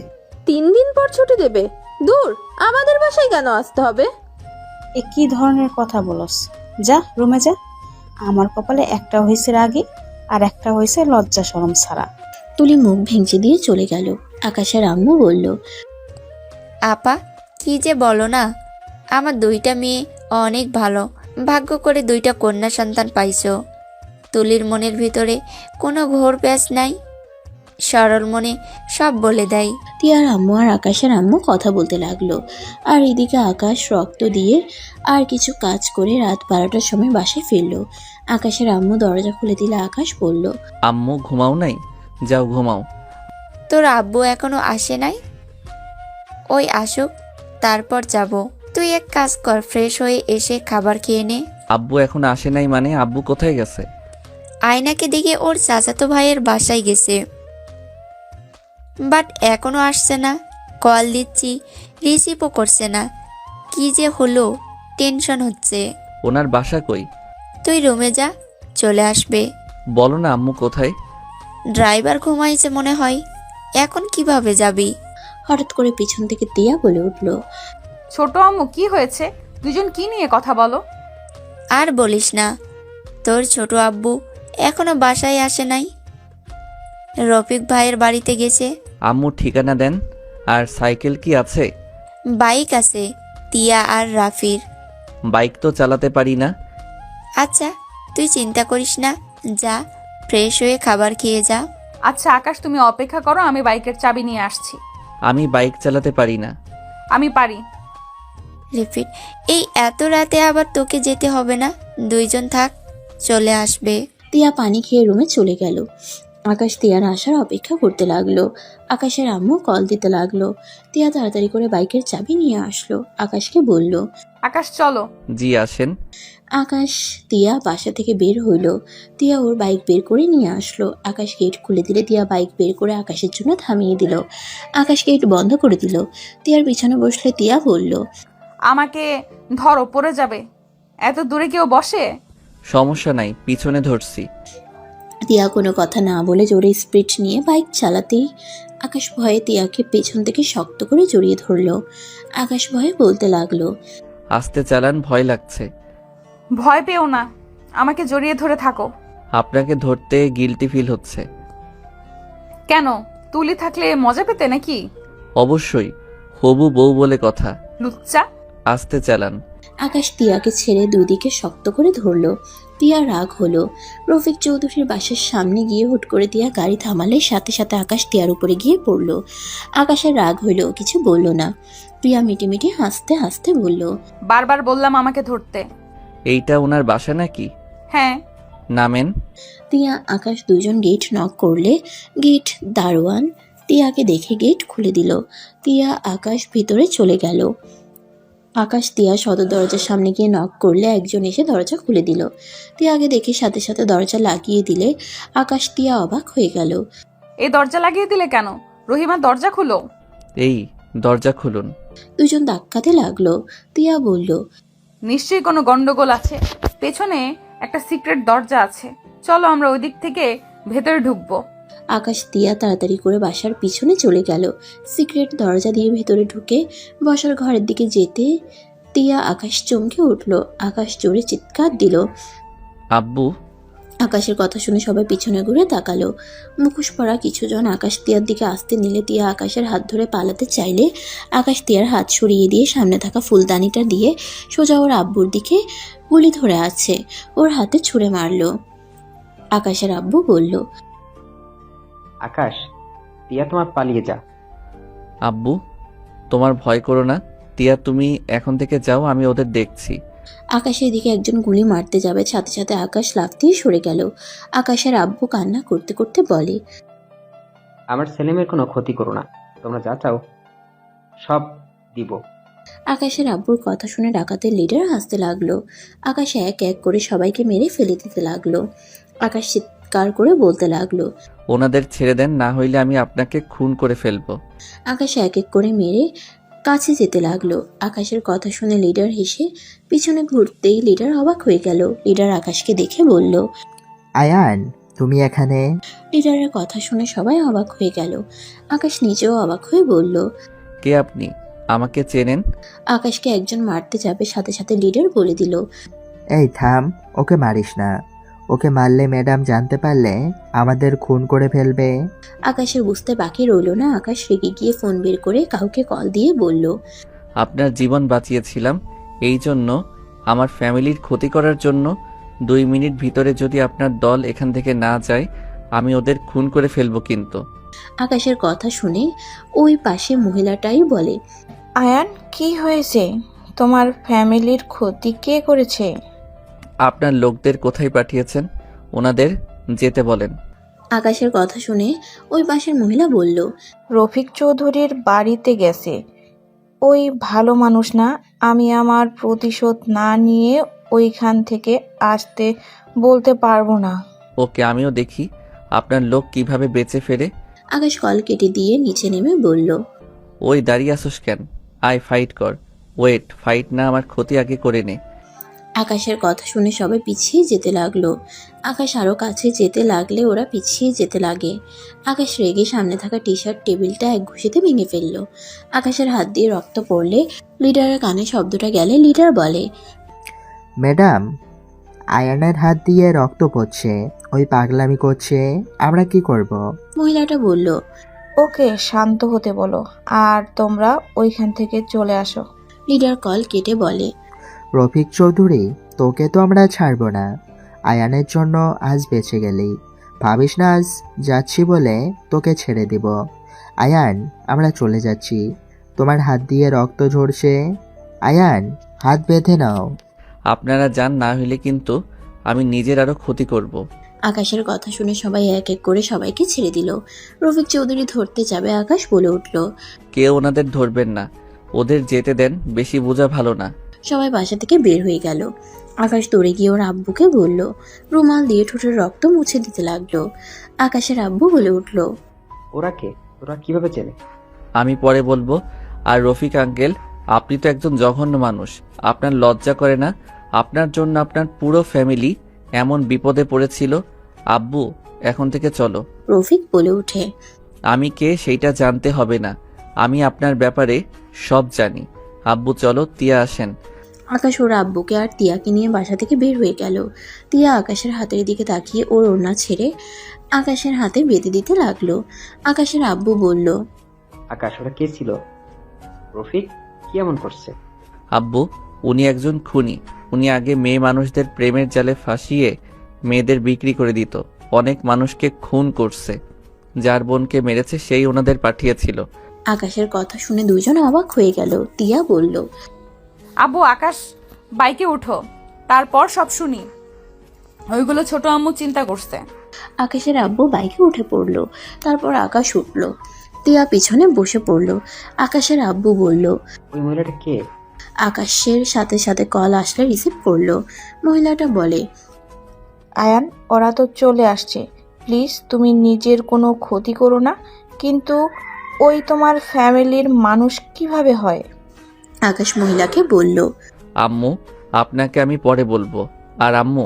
3 দিন পর ছুটি দেবে? দূর, আমাদের বাসায় কেন আসতে হবে? এ কি ধরনের কথা বলস? যা রুমে যা। আমার কপালে একটা হয়েছে রাগে, আর একটা হয়েছে লজ্জা শরম ছাড়া। তুলি মুখ ভেঙচি দিয়ে চলে গেল। আকাশের আম্মু বলল, আপা, কি যে বলো না, আমার 2টা মেয়ে অনেক ভালো। ভাগ্য করে 2টা কন্যা সন্তান পাইছো। তুলির মনের ভিতরে কোনো ঘোর প্যাঁচ নাই, সরল মনে সব বলে দেয়। তিয়ার আম্মু আর আকাশের আম্মু কথা বলতে লাগলো। আর এদিকে আকাশ রক্ত দিয়ে আর কিছু কাজ করে রাত 12টার সময় বাসায় ফিরলো। আকাশের আম্মু দরজা খুলে দিলে আকাশ বলল, আম্মু ঘুমাও নাই? যাও ঘুমাও। তোর আব্বু এখনো আসে নাই? ওই আসুক, তারপর যাব। তুই এক কাজ কর, ফ্রেশ হয়ে এসে খাবার খেয়ে নে। আব্বু এখন আসে নাই মানে? আব্বু কোথায় গেছে? আয়নাকে দেখে ওর চাচাতো ভাইয়ের বাসায় গেছে, বাট এখনো আসছে না। কল দিচ্ছি, রিসিভও করছে না। কি যে হলো, টেনশন হচ্ছে। ওনার বাসা কই? তুই রুমে যা, চলে আসবে। বলো না আম্মু কোথায়? ড্রাইভার ঘুমাইছে মনে হয়, এখন কিভাবে যাবি? হঠাৎ করে পিছন থেকে তিয়া বলে উঠল, ছোট আম্মু, কি হয়েছে? দুজন কি নিয়ে কথা বলো? আর বলিস না, তোর ছোট আব্বু এখনো বাসায় আসে নাই। রফিক ভাইয়ের বাড়িতে গেছে। আম্মু ঠিকানা দেন। আর সাইকেল কি আছে? বাইক আছে, তিয়া আর রাফির। বাইক তো চালাতে পারি না। আচ্ছা, তুই চিন্তা করিস না, যা ফ্রেশ হয়ে খাবার খেয়ে যা। আচ্ছা আকাশ, তুমি অপেক্ষা করো, আমি বাইকের চাবি নিয়ে আসছি। আমি বাইক চালাতে পারি না। আমি পারি। রিপিট, এই এত রাতে আবার তোকে যেতে হবে না, 2জন থাক, চলে আসবে। তিয়া পানি খেয়ে রুমে চলে গেল। আকাশ তিয়ার আসার অপেক্ষা করতে লাগলো। আকাশের আম্মু কল দিতে লাগলো। তিয়া তাড়াতাড়ি করে বাইকের চাবি নিয়ে আসলো। আকাশকে বলল, আকাশ চলো। জি আসেন। আকাশ তিয়া বাসা থেকে বের হইলো। তিয়া ওর বাইক বের করে নিয়ে আসলো। আকাশ গেট খুলে দিলে তিয়া বাইক বের করে আকাশের জন্য থামিয়ে দিল। আকাশ গেট বন্ধ করে দিল। তিয়ার পিছনে বসলে তিয়া বলল, আমাকে ধরো, পড়ে যাবে। এত দূরে কেউ বসে? সমস্যা নাই, পিছনে ধরছি। তিয়া কোনো কথা না বলে জোরে স্পিড নিয়ে বাইক চালাতেই আকাশ ভয়ে তিয়াকে পেছন থেকে শক্ত করে জড়িয়ে ধরলো। আকাশ ভয়ে বলতে লাগলো, আস্তে চালান, ভয় লাগছে। ভয় পেও না, আমাকে জড়িয়ে ধরে থাকো। আপনাকে ধরতে গিল্টি ফিল হচ্ছে। কেন? তুলি থাকলে মজা পেতে নাকি? অবশ্যই, হবু বউ বলে কথা। লুচ্চা। আস্তে চালান। আকাশ তিয়াকে ছেড়ে দুদিকে শক্ত করে ধরলো। তিয়া রাগ হলো। রফিক চৌধুরীর বাসার সামনে গিয়ে হুট করে তিয়া গাড়ি থামালে সাথে সাথে আকাশ তিয়ার উপরে গিয়ে পড়লো। আকাশের রাগ হইলো, কিছু বলল না। তিয়া মিটিমিটি হাসতে হাসতে বলল, বারবার বললাম আমাকে ধরতে। এইটা ওনার বাসা নাকি? হ্যাঁ। নামেন। তিয়া আকাশ দুজন গেট নক করলে গেট দারোয়ান তিয়াকে দেখে গেট খুলে দিল। তিয়া আকাশ ভিতরে চলে গেল। আকাশ তিয়া সদর দরজার সামনে গিয়ে নক করলে একজন এসে দরজা খুলে দিল। তিয়াকে দেখে সাথে সাথে দরজা লাগিয়ে দিলে আকাশ তিয়া অবাক হয়ে গেল। এই দরজা লাগিয়ে দিলে কেন? রহিমা দরজা খুলো। এই দরজা খুলুন। দুজন ধাক্কাতে লাগলো। তিয়া বলল, নিশ্চয়ই কোনো গন্ডগোল আছে। পেছনে একটা সিক্রেট দরজা আছে, চলো আমরা ওই দিক থেকে ভেতরে ঢুকবো। আকাশ তিয়া তাড়াতাড়ি করে বাসার পিছনে চলে গেল। সিক্রেট দরজা দিয়ে ভেতরে ঢুকে বসার ঘরের দিকে যেতে তিয়া আকাশ চমকে উঠল। আকাশ জোরে চিৎকার দিল। আব্বু। আকাশের কথা শুনে সবাই পিছনে ঘুরে তাকালো। মুখোশ পরা কিছুজন আকাশ তিয়ার দিকে আসতে নিলে তিয়া আকাশের হাত ধরে পালাতে চাইলে আকাশ তিয়ার হাত সরিয়ে দিয়ে সামনে থাকা ফুলদানিটা দিয়ে সোজা ওর আব্বুর দিকে গুলি ধরে আছে, ওর হাতে ছুঁড়ে মারলো। আকাশের আব্বু বলল, আকাশ, তিয়া তোমার পালিয়ে যা। আব্বু তোমার ভয় করো না, তিয়া তুমি এখন থেকে যাও, আমি ওদের দেখছি। আকাশের দিকে একজন গুলি মারতে যাবে, সাথে সাথে আকাশ লাফ দিয়ে সরে গেল। আকাশের আব্বু কান্না করতে করতে বলে, আমার ছেলেমেয়ের কোনো ক্ষতি করো না, তোমরা যা চাও সব দিব। আকাশের আব্বুর কথা শুনে ডাকাতের লিডার হাসতে লাগলো। আকাশ এক এক করে সবাইকে মেরে ফেলে দিতে লাগলো। আকাশ চিৎকার করে বলতে লাগলো, ওনাদের ছেড়ে দেন, না হইলে আমি আপনাকে খুন করে ফেলবো। আকাশ এক এক করে মেরে কাছে যেতে লাগলো। আকাশের কথা শুনে লিডার হেসে পিছনে ঘুরতেই লিডার অবাক হয়ে গেল। লিডার আকাশকে দেখে বলল, আয়ান তুমি এখানে? লিডারের কথা শুনে সবাই অবাক হয়ে গেল। আকাশ নিজেও অবাক হয়ে বলল, কে আপনি? আমাকে চেনেন? আকাশকে একজন মারতে যাবে, সাথে সাথে লিডার বলে দিল, এই থাম, ওকে মারিস না, ওকে মারলে ম্যাডাম জানতে পারলে আমাদের খুন করে ফেলবে। আকাশের বুঝতে বাকি রইল না। আকাশ রেগে গিয়ে ফোন বের করে কাউকে কল দিয়ে বলল, আপনার জীবন বাঁচিয়েছিলাম, এই জন্য আমার ফ্যামিলির ক্ষতি করার জন্য 2 মিনিট ভিতরে যদি আপনার দল এখান থেকে না যায় আমি ওদের খুন করে ফেলবো। কিন্তু আকাশের কথা শুনে ওই পাশে মহিলাটাই বলে, আয়ান কি হয়েছে? তোমার ফ্যামিলির ক্ষতি কে করেছে? আপনার লোকদের কোথায় পাঠিয়েছেন? ওনাদের যেতে বলেন। আকাশের কথা শুনে ওই পাশের মহিলা বলল, রফিক চৌধুরীর বাড়িতে গেছে। ওই ভালো মানুষ না, আমি আমার প্রতিশোধ না নিয়ে ওইখান থেকে আসতে বলতে পারবো না। ওকে, আমিও দেখি আপনার লোক কিভাবে বেঁচে ফেরে। আকাশ কল কেটে দিয়ে নিচে নেমে বলল, ওই দাঁড়িয়ে আসোস কেন? আয় ফাইট কর। ওয়েট, ফাইট না, আমার ক্ষতি আগে করে নে। আকাশের কথা শুনে সবাই পিছিয়ে যেতে লাগলো। আকাশ আরো কাছে যেতে লাগলে ওরা পিছিয়ে যেতে লাগে। আকাশ রেগে সামনে থাকা টি শার্ট টেবিলটা এক ঘুষিতে ভেঙে ফেললো। আকাশের হাত দিয়ে রক্ত পড়লে লিডারের কানে শব্দটা গেলে লিডার বলে, ম্যাডাম, আয়ানের হাত দিয়ে রক্ত পড়ছে, ওই পাগলামি করছে, আমরা কি করব? মহিলাটা বলল, ওকে শান্ত হতে বলো আর তোমরা ওইখান থেকে চলে আসো। লিডার কল কেটে বলে, রফিক চৌধুরী, তোকে তো আমরা ছাড়বো না। আয়ানের জন্য আজ বেঁচে গেলি, ভাবিস না আজ যাচ্ছি বলে তোকে ছেড়ে দিব। আয়ান, আমরা চলে যাচ্ছি, তোমার হাত দিয়ে রক্ত ঝরছে। আয়ান, হাত বেঁধে নাও। আপনারা যান, না হইলে কিন্তু আমি নিজের আরো ক্ষতি করব। আকাশের কথা শুনে সবাই এক এক করে সবাইকে ছেড়ে দিল। রফিক চৌধুরী ধরতে যাবে, আকাশ বলে উঠল, কেউ ওনাদের ধরবেন না, ওদের যেতে দেন, বেশি বোঝা ভালো না। সবাই বাসা থেকে বের হয়ে গেল। আকাশ দৌড়ে গিয়ে ওর আব্বুকে বলল, রুমাল দিয়ে ঠোঁটের রক্ত মুছে দিতে লাগলো। আকাশের আব্বু বলে উঠল, ওরা কে? ওরা কিভাবে চেনে? আমি পরে বলবো। আর রফিক আঙ্কেল, আপনি তো একজন জঘন্য মানুষ, আপনার লজ্জা করে না? আপনার জন্য আপনার পুরো ফ্যামিলি এমন বিপদে পড়েছিল। আব্বু, এখন থেকে চলো। রফিক বলে উঠে, আমি কে সেইটা জানতে হবে না, আমি আপনার ব্যাপারে সব জানি। আব্বু চলো, তিয়া আসেন। আকাশ ওর আব্বুকে আর তিয়াকে নিয়ে বাসা থেকে বের হয়ে গেল। তিয়া আকাশের হাতের দিকে তাকিয়ে ওর ওড়না ছেড়ে আকাশের হাতে বেঁধে দিতে লাগলো। আকাশের আব্বু বলল, আকাশ, ওরা কে ছিল? রফিক কি এমন করছে? আব্বু, উনি একজন খুনি। উনি আগে মেয়ে মানুষদের প্রেমের জালে ফাঁসিয়ে মেয়েদের বিক্রি করে দিত। অনেক মানুষকে খুন করছে। যার বোনকে মেরেছে সেই ওনাদের পাঠিয়েছিল। আকাশের কথা শুনে দুজন অবাক হয়ে গেল। তিয়া বলল, আব্বু আকাশ বাইকে উঠো, তারপর সব শুনি। ওইগুলো ছোট আম্মু চিন্তা করছে। আকাশের আব্বু বাইকে উঠে পড়ল। তারপর আকাশ উঠল। তিয়া পিছনে বসে পড়ল। আকাশের আব্বু বলল, ওই মহিলাটা কে? আকাশের সাথে সাথে কল আসলে রিসিভ করলো। মহিলাটা বলে, আয়ান, ওরা তো চলে আসছে, প্লিজ তুমি নিজের কোনো ক্ষতি করো না। কিন্তু ওই তোমার ফ্যামিলির মানুষ কিভাবে হয়? আকাশ মহিলাকে বলল, আম্মু, আপনাকে আমি পরে বলবো। আর আম্মু,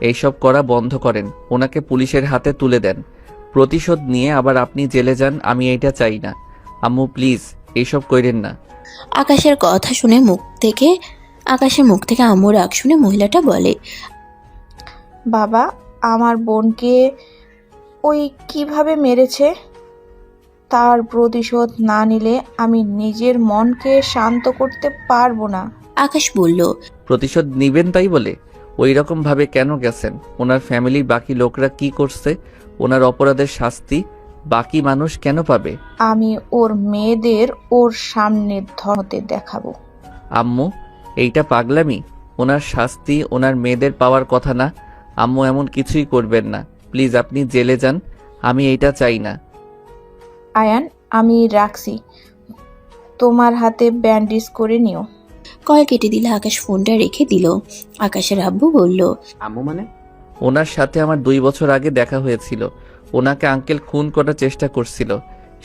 এইসব করা বন্ধ করেন। ওনাকে পুলিশের হাতে তুলে দেন। প্রতিশোধ নিয়ে আবার আপনি জেলে যান, আমি এইটা চাই না। আম্মু প্লিজ এইসব কইরেন না। আকাশের কথা শুনে আকাশের মুখ থেকে আম্মুর রাগ শুনে মহিলাটা বলে, বাবা, আমার বোনকে ওই কিভাবে মেরেছে, তার প্রতিশোধ না নিলে আমি নিজের মনকে শান্ত করতে পারবো না। আকাশ বলল, প্রতিশোধ নিবেন তাই বলে ওই রকম ভাবে কেন গেছেন? ওনার ফ্যামিলির বাকি লোকরা কি করছে? ওনার অপরাধের শাস্তি বাকি মানুষ কেন পাবে? আমি ওর মেয়েদের ওর সামনে ধরতে দেখাবো। আম্মু, এইটা পাগলামি। ওনার শাস্তি ওনার মেয়েদের পাওয়ার কথা না। আম্মু এমন কিছুই করবেন না। প্লিজ আপনি জেলে যান, আমি এইটা চাই না। আয়ান, আমি রাখছি, তোমার হাতে ব্যান্ডেজ করে নিও। কল কেটে দিলে আকাশ ফোনটা রেখে দিল। আকাশের আব্বু বলল, আম্মু মানে? ওনার সাথে আমার 2 বছর আগে দেখা হয়েছিল। ওনাকে আঙ্কেল খুন করার চেষ্টা করছিল।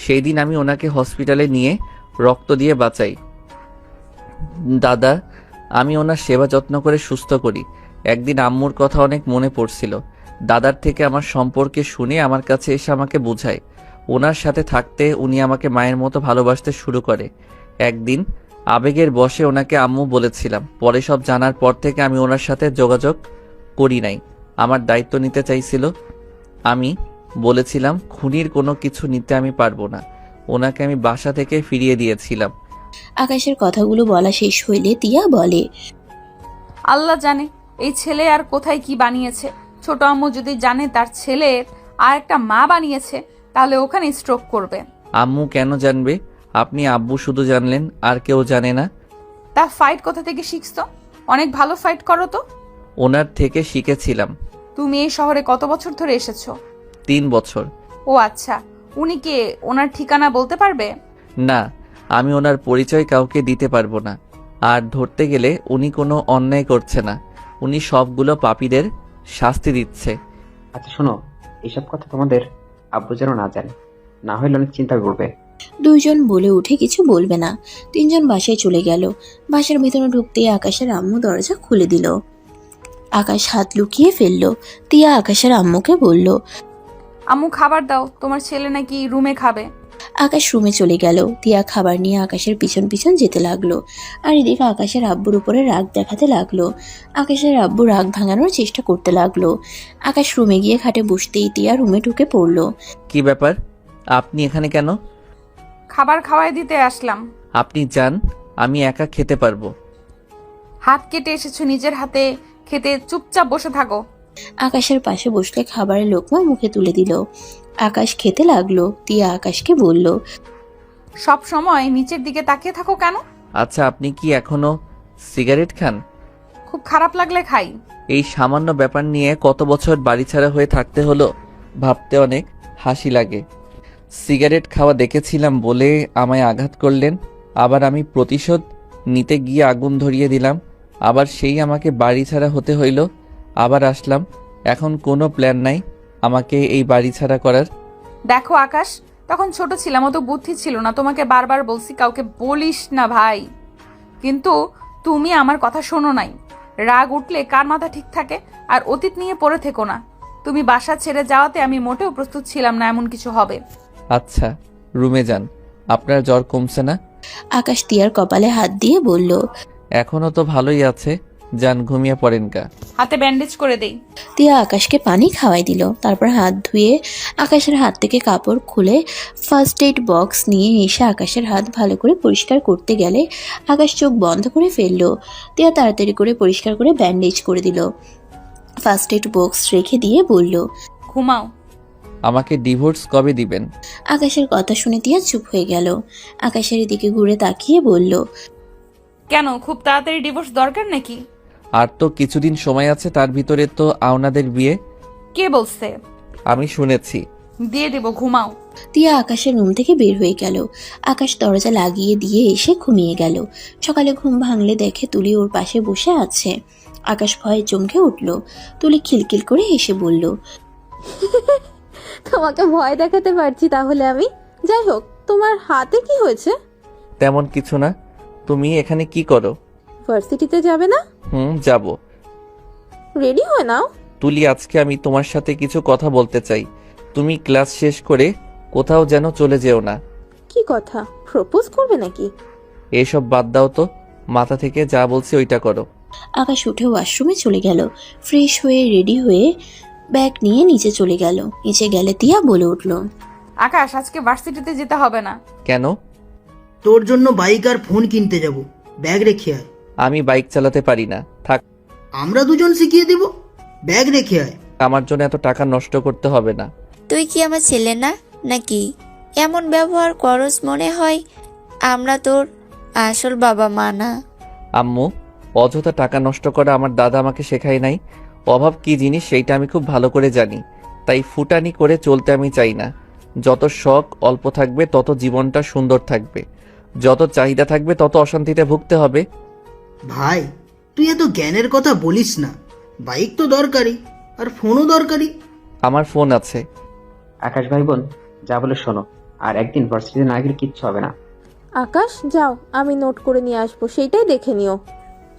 সেই দিন আমি ওনাকে হসপিটালে নিয়ে রক্ত দিয়ে বাঁচাই। দাদা, আমি ওনার সেবা যত্ন করে সুস্থ করি। একদিন আম্মুর কথা অনেক মনে পড়ছিল। দাদার থেকে আমার সম্পর্কে শুনে আমার কাছে এসে আমাকে বোঝায়। ওনার সাথে থাকতে উনি আমাকে মায়ের মতো ভালোবাসতে শুরু করে। একদিন আবেগের বশে ওনাকে আম্মু বলেছিলাম। পরে সব জানার পর থেকে আমি ওনার সাথে যোগাযোগ করি নাই। আমার দায়িত্ব নিতে চাইছিল। আমি বলেছিলাম খুনির কোনো কিছু নিতে আমি পারবো না। ওনাকে আমি বাসা থেকে ফিরিয়ে দিয়েছিলাম। আকাশের কথাগুলো বলা শেষ হইলে তিয়া বলে, আল্লাহ জানে এই ছেলে আর কোথায় কি বানিয়েছে। ছোট আম্মু যদি জানে তার ছেলের আর একটা মা বানিয়েছে, তাহলে ওখানে স্ট্রোক করবে। আম্মু কেন জানবে? আপনি আব্বু শুধু জানলেন, আর কেউ জানে না? তা ফাইট কোথা থেকে শিখছো? অনেক ভালো ফাইট করো তো। ওনার থেকে শিখেছিলাম। তুমি এই শহরে কত বছর ধরে এসেছো? 3 বছর। ও আচ্ছা, উনি কে? ওনার ঠিকানা বলতে পারবে? না, আমি ওনার পরিচয় কাউকে দিতে পারবো না। আর ধরতে গেলে উনি কোনো অন্যায় করছে না। উনি সবগুলো পাপীদের শাস্তি দিচ্ছে। আচ্ছা শোনো, এইসব কথা তোমাদের আব্বু যেন না জানে, না হলে অনেক চিন্তা করবে। দুইজন বলে উঠে কিছু বলবে না। 3 জন বাসায় চলে গেল। বাসার ভিতরে ঢুকতেই আকাশের আম্মু দরজা খুলে দিল। আকাশ হাত লুকিয়ে ফেলল। তিয়া আকাশের আম্মুকে বলল, আম্মু খাবার দাও, তোমার ছেলে নাকি রুমে খাবে। আকাশ রুমে চলে গেল। তিয়া খাবার নিয়ে আকাশের পিছন পিছন যেতে লাগলো। আর এদিকে আকাশের আব্বুর উপরে রাগ দেখাতে লাগলো। আকাশের আব্বু রাগ ভাঙানোর চেষ্টা করতে লাগলো। আকাশ রুমে গিয়ে খাটে বসতেই তিয়া রুমে ঢুকে পড়ল। কি ব্যাপার? আপনি এখানে কেন? খাবার খাওয়াই দিতে আসলাম। আপনি যান, আমি একা খেতে পারবো। হাত কেটে এসেছো, নিজের হাতে খেতে চুপচাপ বসে থাকো। আকাশের পাশে বসলে খাবারের লোকমা মুখে তুলে দিল। আকাশ খেতে লাগলো। তিয়া আকাশকে বলল, সব সময় নিচের দিকে তাকিয়ে থাকো কেন? আচ্ছা, আপনি কি এখনো সিগারেট খান? খুব খারাপ লাগলে খাই। এই সামান্য ব্যাপার নিয়ে কত বছর বাড়ি ছাড়া হয়ে থাকতে হলো, ভাবতে অনেক হাসি লাগে। সিগারেট খাওয়া দেখেছিলাম বলে আমায় আঘাত করলেন। আবার আমি প্রতিশোধ নিতে গিয়ে আগুন ধরিয়ে দিলাম। আবার সেই আমাকে বাড়ি ছাড়া হতে হইল। আবার আসলাম। এখন কোনো প্ল্যান নাই আমাকে এই বাড়ি ছাড়া করার। দেখো আকাশ, তখন ছোট ছিলাম, অত বুদ্ধি ছিল না। তোমাকে বারবার বলছি কাউকে বলিস না ভাই, কিন্তু তুমি আমার কথা শোনো নাই। রাগ উঠলে কার মাথা ঠিক থাকে? আর অতীত নিয়ে পড়ে থেকো না। তুমি বাসা ছেড়ে যাওয়াতে আমি মোটেও প্রস্তুত ছিলাম না এমন কিছু হবে। আচ্ছা, রুমে যান। আপনার জ্বর কমছে না? আকাশ তিয়ার কপালে হাত দিয়ে বলল, এখনো তো ভালোই আছে। যান ঘুমিয়ে পড়েন কা। হাতে ব্যান্ডেজ করে দেই। তিয়া আকাশকে পানি খাওয়াই দিল, তারপর হাত ধুয়ে আকাশের হাত থেকে কাপড় খুলে ফার্স্ট এইড বক্স নিয়ে এসে আকাশের হাত ভালো করে পরিষ্কার করতে গেলে আকাশ চোখ বন্ধ করে ফেললো। তিয়া তাড়াতাড়ি করে পরিষ্কার করে ব্যান্ডেজ করে দিল, ফার্স্ট এইড বক্স রেখে দিয়ে বলল, ঘুমাও। আমাকে ডিভোর্স কবে দিবেন? আকাশের কথা শুনে তিয়া চুপ হয়ে গেল। আকাশের দিকে ঘুরে তাকিয়ে বলল, কেন, খুব তাড়াতাড়ি ডিভোর্স দরকার নাকি? আর তো কিছুদিন সময় আছে, তার ভিতরে তো আওনাদের বিয়ে। কে বলছে? আমি শুনেছি। দিয়ে দেব, ঘুমাও। তিয়া আকাশের রুম থেকে বের হয়ে গেল। আকাশ দরজা লাগিয়ে দিয়ে এসে ঘুমিয়ে গেল। সকালে ঘুম ভাঙলে দেখে তুলি ওর পাশে বসে আছে। আকাশ ভয়ে চমকে উঠল। তুলি খিলখিল করে এসে বলল, তোমাকে ভয় দেখাতে পারছি তাহলে আমি? যাই হোক, তোমার হাতে কি হয়েছে? তেমন কিছু না। তুমি এখানে কি করো? ভার্সিটিতে যাবে না? যাব। রেডি হয়ে নাও। তুলি, আজকে আমি তোমার সাথে কিছু কথা বলতে চাই। তুমি ক্লাস শেষ করে কোথাও যেন চলে যেও না। কি কথা? প্রপোজ করবে নাকি? এসব বাদ দাও তো, মাথা থেকে যা বলছি ওইটা করো। আকাশ উঠে ওয়াশরুমে চলে গেল। ফ্রেশ হয়ে রেডি হয়ে ব্যাগ নিয়ে নিচে চলে গেল। নিচে গেলে তিয়া বলে উঠল, আকাশ, আজকে ভার্সিটিতে যেতে হবে না। কেন? তোর জন্য বাইক আর ফোন কিনতে যাব, ব্যাগ রেখে আয়। আমি বাইক চালাতে পারি না, থাক। আমরা দুজন শিখিয়ে দেব, ব্যাগ রেখে আয়। আমার জন্য এত টাকা নষ্ট করতে হবে না। তুই কি আমার ছেলে না নাকি? এমন ব্যবহার করস মনে হয় আমরা তোর আসল বাবা মা না। আম্মু, অযথা টাকা নষ্ট করা আমার দাদা আমাকে শেখায় নাই। অভাব কি জিনিস সেইটা আমি খুব ভালো করে জানি। তাই ফুটানি করে চলতে আমি চাই না। যত শখ অল্প থাকবে তত জীবনটা সুন্দর থাকবে, যত চাহিদা থাকবে তত অশান্তিতে ভুগতে হবে। ভাই, তুই এত জ্ঞানের কথা বলিস না। বাইক তো দরকারি, আর ফোনও দরকারি। আমার ফোন আছে। আকাশ ভাই বোন, যা বলে শোনো, আর একদিন ভার্সিটিতে না গেলে কিচ্ছু হবে না। আকাশ, যাও, আমি নোট করে নিয়ে আসবো, সেইটাই দেখে নিও।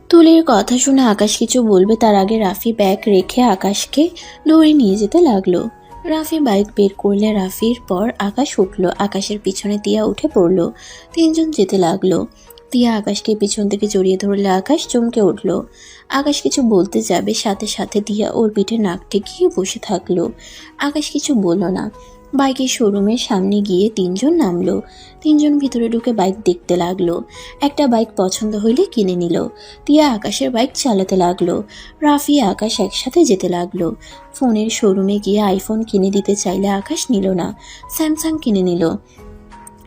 তুলির কথা শুনে আকাশ কিছু বলবে তার আগে রাফি ব্যাগ রেখে আকাশকে দৌড়ে নিয়ে যেতে লাগলো। রাফি বাইক বের করলে রাফির পর আকাশ উঠলো। আকাশের পিছনে তিয়া উঠে পড়লো। তিনজন যেতে লাগলো। তিয়া আকাশকে পিছন থেকে জড়িয়ে ধরলে আকাশ চমকে উঠলো। আকাশ কিছু বলতে যাবে, সাথে সাথে তিয়া ওর পিঠে নাক ঠেকিয়ে বসে থাকলো। আকাশ কিছু বলল না। বাইকের শোরুমের সামনে গিয়ে তিনজন নামলো। তিনজন ভিতরে ঢুকে বাইক দেখতে লাগলো। একটা বাইক পছন্দ হইলে কিনে নিল। তিয়া আকাশের বাইক চালাতে লাগলো। রাফি আকাশ একসাথে যেতে লাগলো। ফোনের শোরুমে গিয়ে আইফোন কিনে দিতে চাইলে আকাশ নিল না, স্যামসাং কিনে নিল।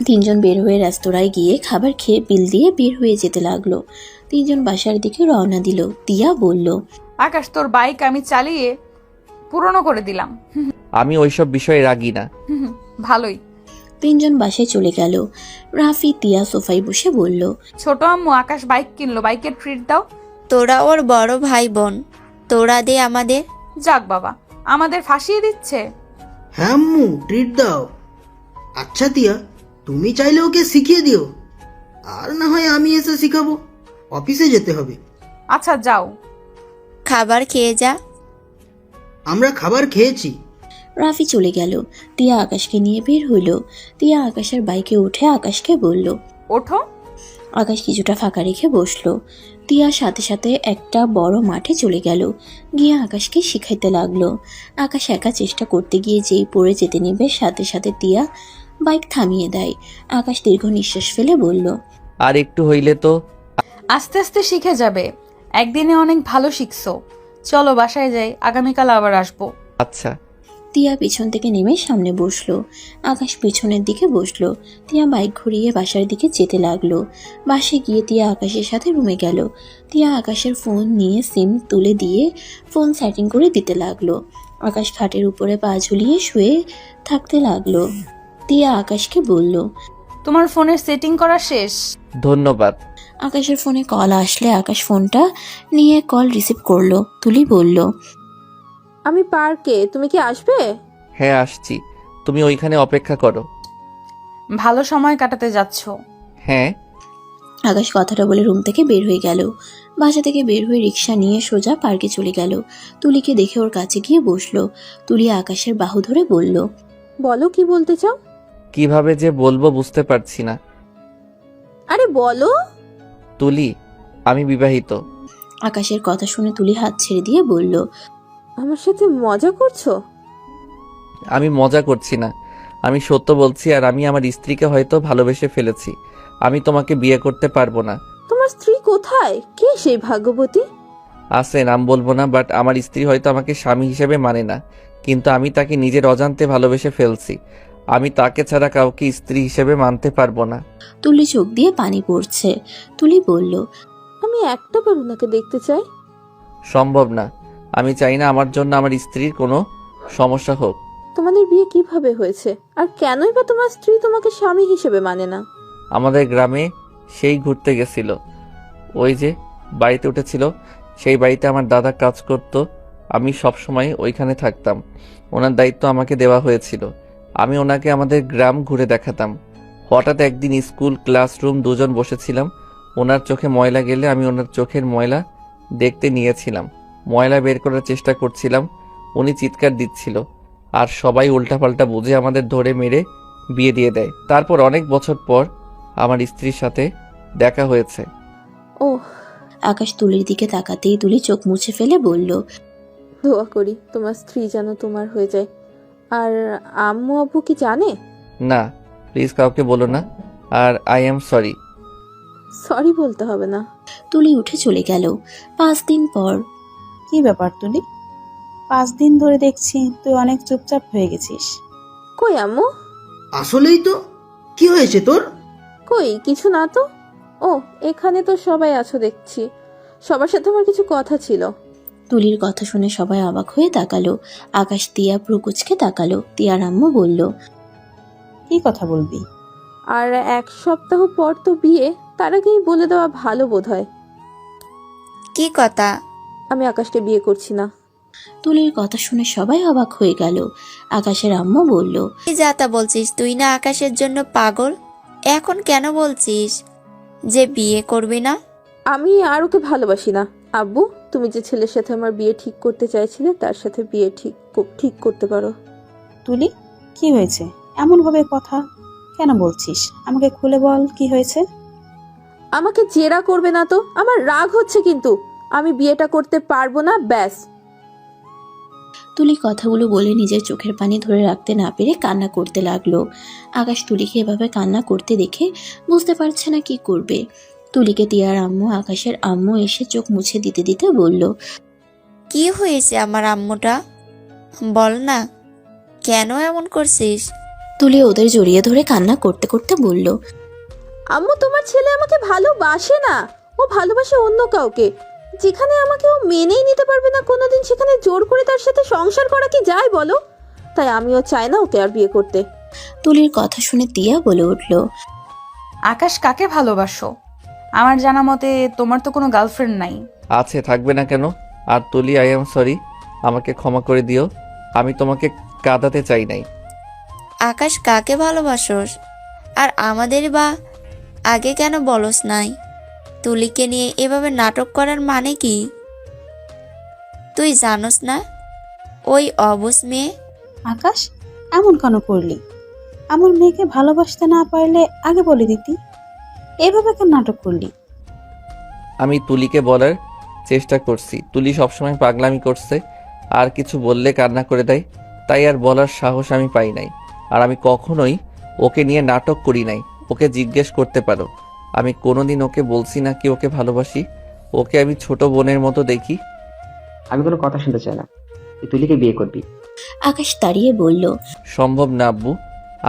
তিনজন বের হয়ে রেস্তোরাঁয় গিয়ে খাবার খেয়ে বিল দিয়ে বের হয়ে যেতে লাগলো। তিনজন বাসার দিকে রওনা দিল। তিয়া বলল, আকাশ, তোর বাইক আমি চালিয়ে পুরনো করে দিলাম। আমি ওইসব বিষয়ে রাগি না। ভালোই। তিনজন বাসায় চলে গেল। রাফি তিয়া সোফায় বসে বলল, ছোট আম্মু আকাশ বাইক কিনলো, বাইকের ট্রিট দাও। তোরা ওর বড় ভাই বোন, তোরা দে আমাদের। যাক বাবা, আমাদের ফাঁসিয়ে দিচ্ছে। হ্যাঁ আম্মু, ট্রিট দাও। আচ্ছা তিয়া, তুমি চাইলে ওকে শিখিয়ে দিও, আর না হয় আমি এসে শিখাবো। অফিসে যেতে হবে। আচ্ছা, যাও। খাবার খেয়ে যা। আমরা খাবার খেয়েছি। রাফি চলে গেল। তিয়া আকাশকে নিয়ে বের হইল। তিয়া আকাশের বাইকে উঠে আকাশকে বলল, ওঠো। আকাশ কিছুটা ফাঁকা রেখে বসলো। তিয়ার সাথে সাথে একটা বড় মাঠে চলে গেল। গিয়ে আকাশকে শিখাইতে লাগলো। আকাশ একা চেষ্টা করতে গিয়ে যেই পড়ে যেতে নেবে, সাথে সাথে তিয়া বাইক থামিয়ে দেয়। আকাশ দীর্ঘ নিঃশ্বাস ফেলে বলল, আর একটু হইলে তো। আস্তে আস্তে শিখে যাবে, একদিনে অনেক ভালো শিখছো। চলো বাসায় যাই, আগামীকাল আবার আসবো। আচ্ছা। তিয়া পিছন থেকে নেমে সামনে বসলো। আকাশ পিছনের দিকে বসলো। তিয়া বাইক ঘুরিয়ে বাসার দিকে যেতে লাগলো। বাসে গিয়ে তিয়া আকাশের সাথে রুমে গেল। তিয়া আকাশের ফোন নিয়ে সিম তুলে দিয়ে ফোন সেটিং করে দিতে লাগলো। আকাশ খাটের উপরে পা ঝুলিয়ে শুয়ে থাকতে লাগলো। তিয়া আকাশকে বলল, তোমার ফোনের সেটিং করা শেষ। ধন্যবাদ। আকাশের ফোনে কল আসলে আকাশ ফোনটা নিয়ে কল রিসিভ করলো। তুলি বলল, আমি পার্কে, তুমি কি আসবে? হ্যাঁ আসছি, তুমি ওইখানে অপেক্ষা করো। ভালো সময় কাটাতে যাচ্ছ। হ্যাঁ। আকাশ কথাটা বলে রুম থেকে বের হয়ে গেল। বাসা থেকে বের হয়ে রিক্সা নিয়ে সোজা পার্কে চলে গেল। তুলিকে দেখে ওর কাছে গিয়ে বসলো। তুলি আকাশের বাহু ধরে বলল, বলো, কি বলতে চাও? কিভাবে যে বলবো বুঝতে পারছি না। আরে বলো। তুলি, আমি বিবাহিত। আকাশের কথা শুনে তুলি হাত ছেড়ে দিয়ে বলল, আমার সাথে মজা করছো? আমি মজা করছি না, আমি সত্য বলছি। আর আমি আমার স্ত্রীকে হয়তো ভালোবেসে ফেলেছি। আমি তোমাকে বিয়ে করতে পারবো না। তোমার স্ত্রী কোথায়? কে সেই ভাগ্যবতী? আছে, নাম বলবো না, বাট আমার স্ত্রী হয়তো আমাকে স্বামী হিসেবে মানে না, কিন্তু আমি তাকে নিজের অজান্তে ভালোবেসে ফেলছি। আমি তাকে ছাড়া কাউকে স্ত্রী হিসেবে মানতে পারবো না। তুলি চোখ দিয়ে পানি পড়ছে। তুলি বলল, আমি একটাবার ওনাকে দেখতে চাই। সম্ভব না। আমি চাই না আমার জন্য আমার স্ত্রীর কোনো সমস্যা হোক। তোমাদের বিয়ে কিভাবে হয়েছে? আর কেনই বা তোমার স্ত্রী তোমাকে স্বামী হিসেবে মানে না? আমাদের গ্রামে সেই ঘুরতে গেছিল, ওই যে বাড়িতে উঠেছিল, সেই বাড়িতে আমার দাদা কাজ করত। আমি সব সময় ওইখানে থাকতাম, ওনার দায়িত্ব আমাকে দেওয়া হয়েছিল। আমি ওনাকে আমাদের গ্রাম ঘুরে দেখাতাম। হঠাৎ একদিন স্কুল ক্লাসরুম দুজন বসেছিলাম, ওনার চোখে ময়লা গেলে আমি ওনার চোখের ময়লা দেখতে নিয়েছিলাম। ময়লা বের করার চেষ্টা করছিলাম, উনি চিৎকার দিচ্ছিল, আর সবাই উল্টাপাল্টা বুঝে আমাদের ধরে মেরে বিয়ে দিয়ে দেয়। তারপর অনেক বছর পর আমার স্ত্রীর সাথে দেখা হয়েছে। ও, আকাশ তুলির দিকে তাকাতেই তুলি চোখ মুছে ফেলে বলল, দোয়া করি তোমার স্ত্রী যেন তোমার হয়ে যায়। আর আম্মু আব্বু কি জানে? না, প্লিজ কাউকে বলো না। আর আই এম সরি। সরি বলতে হবে না। তুলি উঠে চলে গেল। 5 দিন পর। কি ব্যাপার তুলি? 5 দিন ধরে দেখছি তুই অনেক চুপচাপ হয়ে গেছিস। কই আম্মু? আসলেই তো, কি হয়েছে তোর? কই কিছু না তো। ও, এখানে তো সবাই আছো দেখছি। সবার সাথে আমার কিছু কথা ছিল। তুলির কথা শুনে সবাই অবাক হয়ে তাকালো। আকাশ তিয়া প্রকুচকে তাকালো। তিয়ার আম্মু বলল, কি কথা বলবি? আর 1 সপ্তাহ পর তো বিয়ে, তার আগেই বলে দেওয়া ভালো বোধ হয়। কি কথা? আমি আকাশকে বিয়ে করছি না। তুলির কথা শুনে সবাই অবাক হয়ে গেল। আকাশের আম্মু বলল, কি যা তা বলছিস? তুই না আকাশের জন্য পাগল? এখন কেন বলছিস যে বিয়ে করবি না? আমি আর ওকে ভালোবাসি না। আব্বু, তুমি যে ছেলের সাথে আমার বিয়ে ঠিক করতে চাইছিলে তার সাথে বিয়ে ঠিক করতে পারো। তুলি, কি হয়েছে? এমন ভাবে কথা কেন বলছিস? আমাকে খুলে বল, কি হয়েছে? আমাকে জেরা করবে না তো। আমার রাগ হচ্ছে কিন্তু। আমি বিয়েটা করতে পারবো না, ব্যাস। তুলি কথাগুলো বলে নিজের চোখের পানি ধরে রাখতে না পেরে কান্না করতে লাগলো। আকাশ তুলিকে এভাবে কান্না করতে দেখে বুঝতে পারছে না কি করবে। তুলিকে তিয়ার আম্মু, আকাশের আম্মু এসে চোখ মুছে দিতে দিতে বলল, কি হয়েছে আমার আম্মুটা? বল না, কেন এমন করছিস? তুলি ওদের জড়িয়ে ধরে কান্না করতে করতে বলল, আম্মু, তোমার ছেলে আমাকে ভালোবাসে না। ও ভালোবাসে অন্য কাউকে। যেখানে আমাকে ও মেনেই নিতে পারবে না কোনোদিন, সেখানে জোর করে তার সাথে সংসার করা কি যায় বলো? তাই আমিও চাই না ওকে আর বিয়ে করতে। তুলির কথা শুনে তিয়া বলে উঠল, আকাশ কাকে ভালোবাসো? আমার জানা মতে তোমার তো কোনো গার্লফ্রেন্ড নাই। আছে, থাকবে না কেন? আর তুলি, আই এম সরি, আমাকে ক্ষমা করে দিও। আমি তোমাকে কাঁদাতে চাই নাই। আকাশ কাকে ভালোবাসোস? আর আমাদের বা আগে কেন বলস নাই? তুলিকে নিয়ে এভাবে নাটক করার মানে কি? তুই জানোস না ওই অবুঝ মেয়ে? আকাশ, এমন কেন করলি? আমার মেয়েকে ভালোবাসতে না পারলে আগে বলে দিতি। এভাবে কেন নাটক করলি? আমি তুলিকে বলার চেষ্টা করছি, তুলি সবসময় পাগলামি করছে, আর কিছু বললে কান্না করে দেয়, তাই আর বলার সাহস আমি পাই নাই। আর আমি কখনোই ওকে নিয়ে নাটক করি নাই। ওকে জিজ্ঞেস করতে পারো, আমি কোনোদিন ওকে বলছি না কি ওকে ভালোবাসি। ওকে আমি ছোট বোনের মতো দেখি। আমি কোনো কথা শুনতে চাই না, তুই তুলিকে বিয়ে করবি। আকাশ দাঁড়িয়ে বলল, সম্ভব না আব্বু,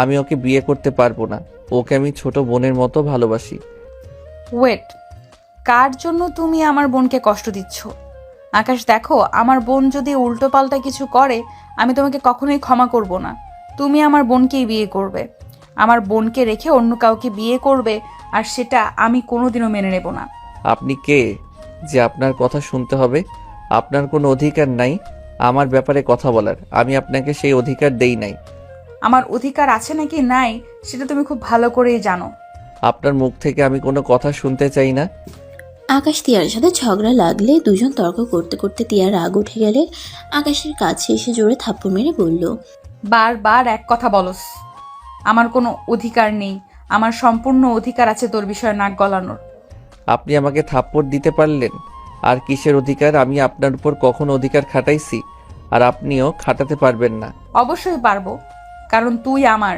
আমি ওকে বিয়ে করতে পারবো না। ওকে আমি ছোট বোনের মতো ভালোবাসি। ওয়েট, কার জন্য তুমি আমার বোনকে কষ্ট দিচ্ছ? আকাশ দেখো, আমার বোন যদি উল্টোপাল্টা কিছু করে আমি তোমাকে কখনোই ক্ষমা করব না। তুমি আমার বোনকেই বিয়ে করবে, আমার বোনকে রেখে অন্য কাউকে বিয়ে করবে, আর সেটা আমি কোনোদিনও মেনে নেব না। আপনি কে যে আপনার কথা শুনতে হবে? আপনার কোনো অধিকার নাই আমার ব্যাপারে কথা বলার। আমি আপনাকে সেই অধিকার দেই নাই। আমার অধিকার আছে নাকি নাই সেটা তুমি খুব ভালো করেই জানো। আপনার মুখ থেকে আমি কোনো কথা শুনতে চাই না। আকাশ তিয়ার সাথে ঝগড়া লাগলে দুজন তর্ক করতে করতে তিয়ার রাগ উঠে গেলে আকাশের কাছে এসে জোরে থাপ্পড় মেরে বলল, বারবার এক কথা বলস। আমার কোনো অধিকার নেই, আমার সম্পূর্ণ অধিকার আছে তোর বিষয়ে নাক গলানোর। আপনি আমাকে থাপ্পড় দিতে পারলেন? আর কিসের অধিকার? আমি আপনার উপর কখনো অধিকার খাটাইছি? আর আপনিও খাটাতে পারবেন না। অবশ্যই পারবো, কারণ তুই আমার।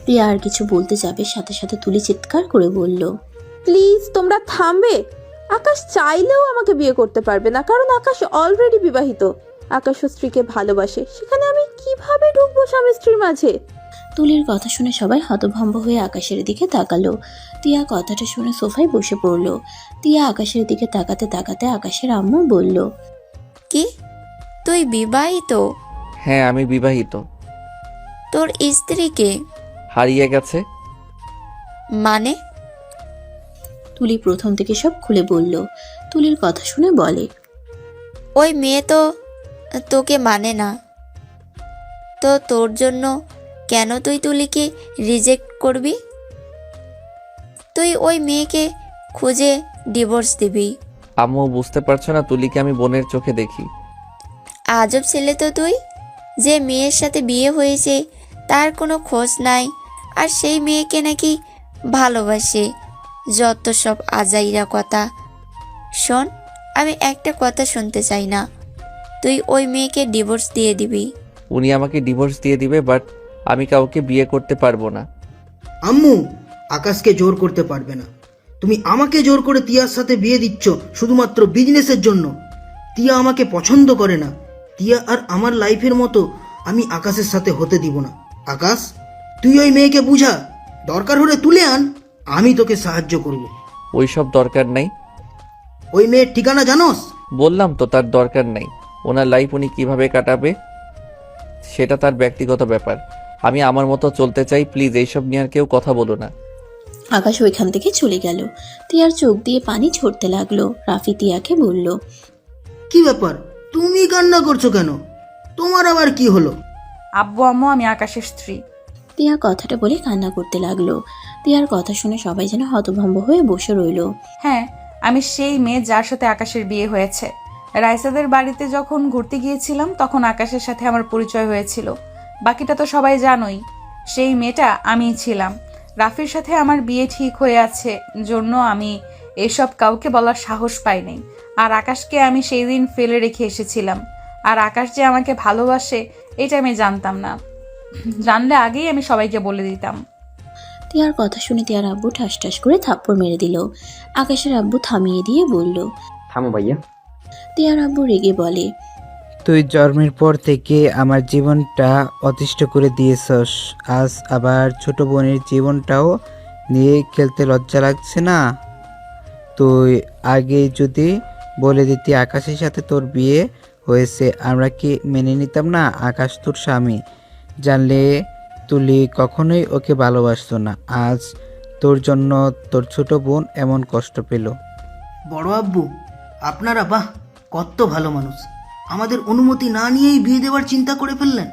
তিয়া আর কিছু বলতে যাবে, সাথে সাথে তুলি চিৎকার করে বলল, প্লিজ তোমরা থামবে। আকাশ চাইলেও আমাকে বিয়ে করতে পারবে না, কারণ আকাশ অলরেডি বিবাহিত। আকাশ ও স্ত্রীকে ভালোবাসে, সেখানে আমি কিভাবে ঢুকবো স্বামী স্ত্রীর মাঝে? তুলির কথা শুনে সবাই হতভম্ব হয়ে আকাশের দিকে তাকালো। তিয়া কথাটা শুনে সোফায় বসে পড়ল। তিয়া আকাশের দিকে তাকাতে তাকাতে আকাশের আম্মু বলল, কি তুই বিবাহিত? হ্যাঁ, আমি বিবাহিত। তোর স্ত্রীকে? হারিয়ে গেছে। মানে? তুলি প্রথম থেকে সব খুলে বলল। তুলির কথা শুনে বলে, ওই মেয়ে তো তোকে মানে না। তো তোর জন্য কেন তুই তুলিকে রিজেক্ট করবি? তুই ওই মেয়েকে খুঁজে ডিভোর্স দিবি। আম্মু, বুঝতে পারছো না? তুলিকে আমি বোনের চোখে দেখি। আজব ছেলে তো তুই, যে মেয়ের সাথে বিয়ে হয়েছে তার কোনো খোঁজ নাই, আর সেই মেয়েকে নাকি ভালোবাসে। যত সব আজাইরা কথা। শোন, আমি একটা কথা শুনতে চাই না। তুই ওই মেয়েকে ডিভোর্স দিয়ে দিবি। উনি আমাকে ডিভোর্স দিয়ে দিবে, বাট আমি কাউকে বিয়ে করতে পারবো না। আম্মু, আকাশকে জোর করতে পারবে না। তুমি আমাকে জোর করে তিয়ার সাথে বিয়ে দিচ্ছ শুধুমাত্র বিজনেসের জন্য। তিয়া আমাকে পছন্দ করে না। তিয়া আর আমার লাইফের মতো আমি আকাশের সাথে হতে দিব না। আকাশ, তুই ওই মেয়েকে বুঝা, দরকার হলে তুলে আন, আমি তোকে সাহায্য করব। ওইসব দরকার নাই। ওই মেয়ের ঠিকানা জানোস? বললাম তো, তার দরকার নাই। ওনার লাইফ উনি কিভাবে কাটাবে সেটা তার ব্যক্তিগত ব্যাপার। আমি আমার মতো চলতে চাই। প্লিজ এইসব নিয়ে আর কেউ কথা বলো না। আকাশ ওইখান থেকে চলে গেল। তিয়ার চোখ দিয়ে পানি ঝরতে লাগলো। রাফি তিয়াকে বলল, কি ব্যাপার, তুমি কান্না করছো কেন? তোমার আবার কি হলো? আব্বু আম্মু, আমি আকাশের স্ত্রী। তিয়া কথাটা বলে কান্না করতে লাগলো। তিয়ার কথা শুনে সবাই যেন হতভম্ব হয়ে বসে রইল। হ্যাঁ, আমি সেই মেয়ে যার সাথে আকাশের বিয়ে হয়েছে। রাইসাদের বাড়িতে যখন ঘুরতে গিয়েছিলাম তখন আকাশের সাথে আমার পরিচয় হয়েছিল। বাকিটা তো সবাই জানোই। সেই মেয়েটা আমিই ছিলাম। রাফির সাথে আমার বিয়ে ঠিক হয়ে আছে জন্য আমি এসব কাউকে বলার সাহস পাইনি। আর আকাশকে আমি সেই দিন ফেলে রেখে এসেছিলাম। আর আকাশ যে আমাকে ভালোবাসে এটা আমি জানতাম না। জানলে আগেই আমি সবাইকে বলে দিতাম। তিয়ার কথা শুনে তিয়ার আব্বু ঠাস ঠাস করে থাপ্পড় মেরে দিল। আকাশের আব্বু থামিয়ে দিয়ে বলল, থামো ভাইয়া। তিয়ার আব্বু রেগে বলে, তুই জন্মের পর থেকে আমার জীবনটা অতিষ্ঠ করে দিয়েছস, আজ আবার ছোট বোনের জীবনটাও নিয়ে খেলতে লজ্জা লাগছে না? তুই আগে যদি বলে দিতি আকাশের সাথে তোর বিয়ে হয়েছে, আমরা কি মেনে নিতাম না? আকাশ তোর স্বামী, জানলে তুলি কখনোই ওকে ভালোবাসতো না। আজ তোর জন্য তোর ছোট বোন এমন কষ্ট পেল। বড় আব্বু, আপনারা বাহ, কত ভালো মানুষ। আমাদের অনুমতি না নিয়েই বিয়ে দেওয়ার চিন্তা করে ফেললেন।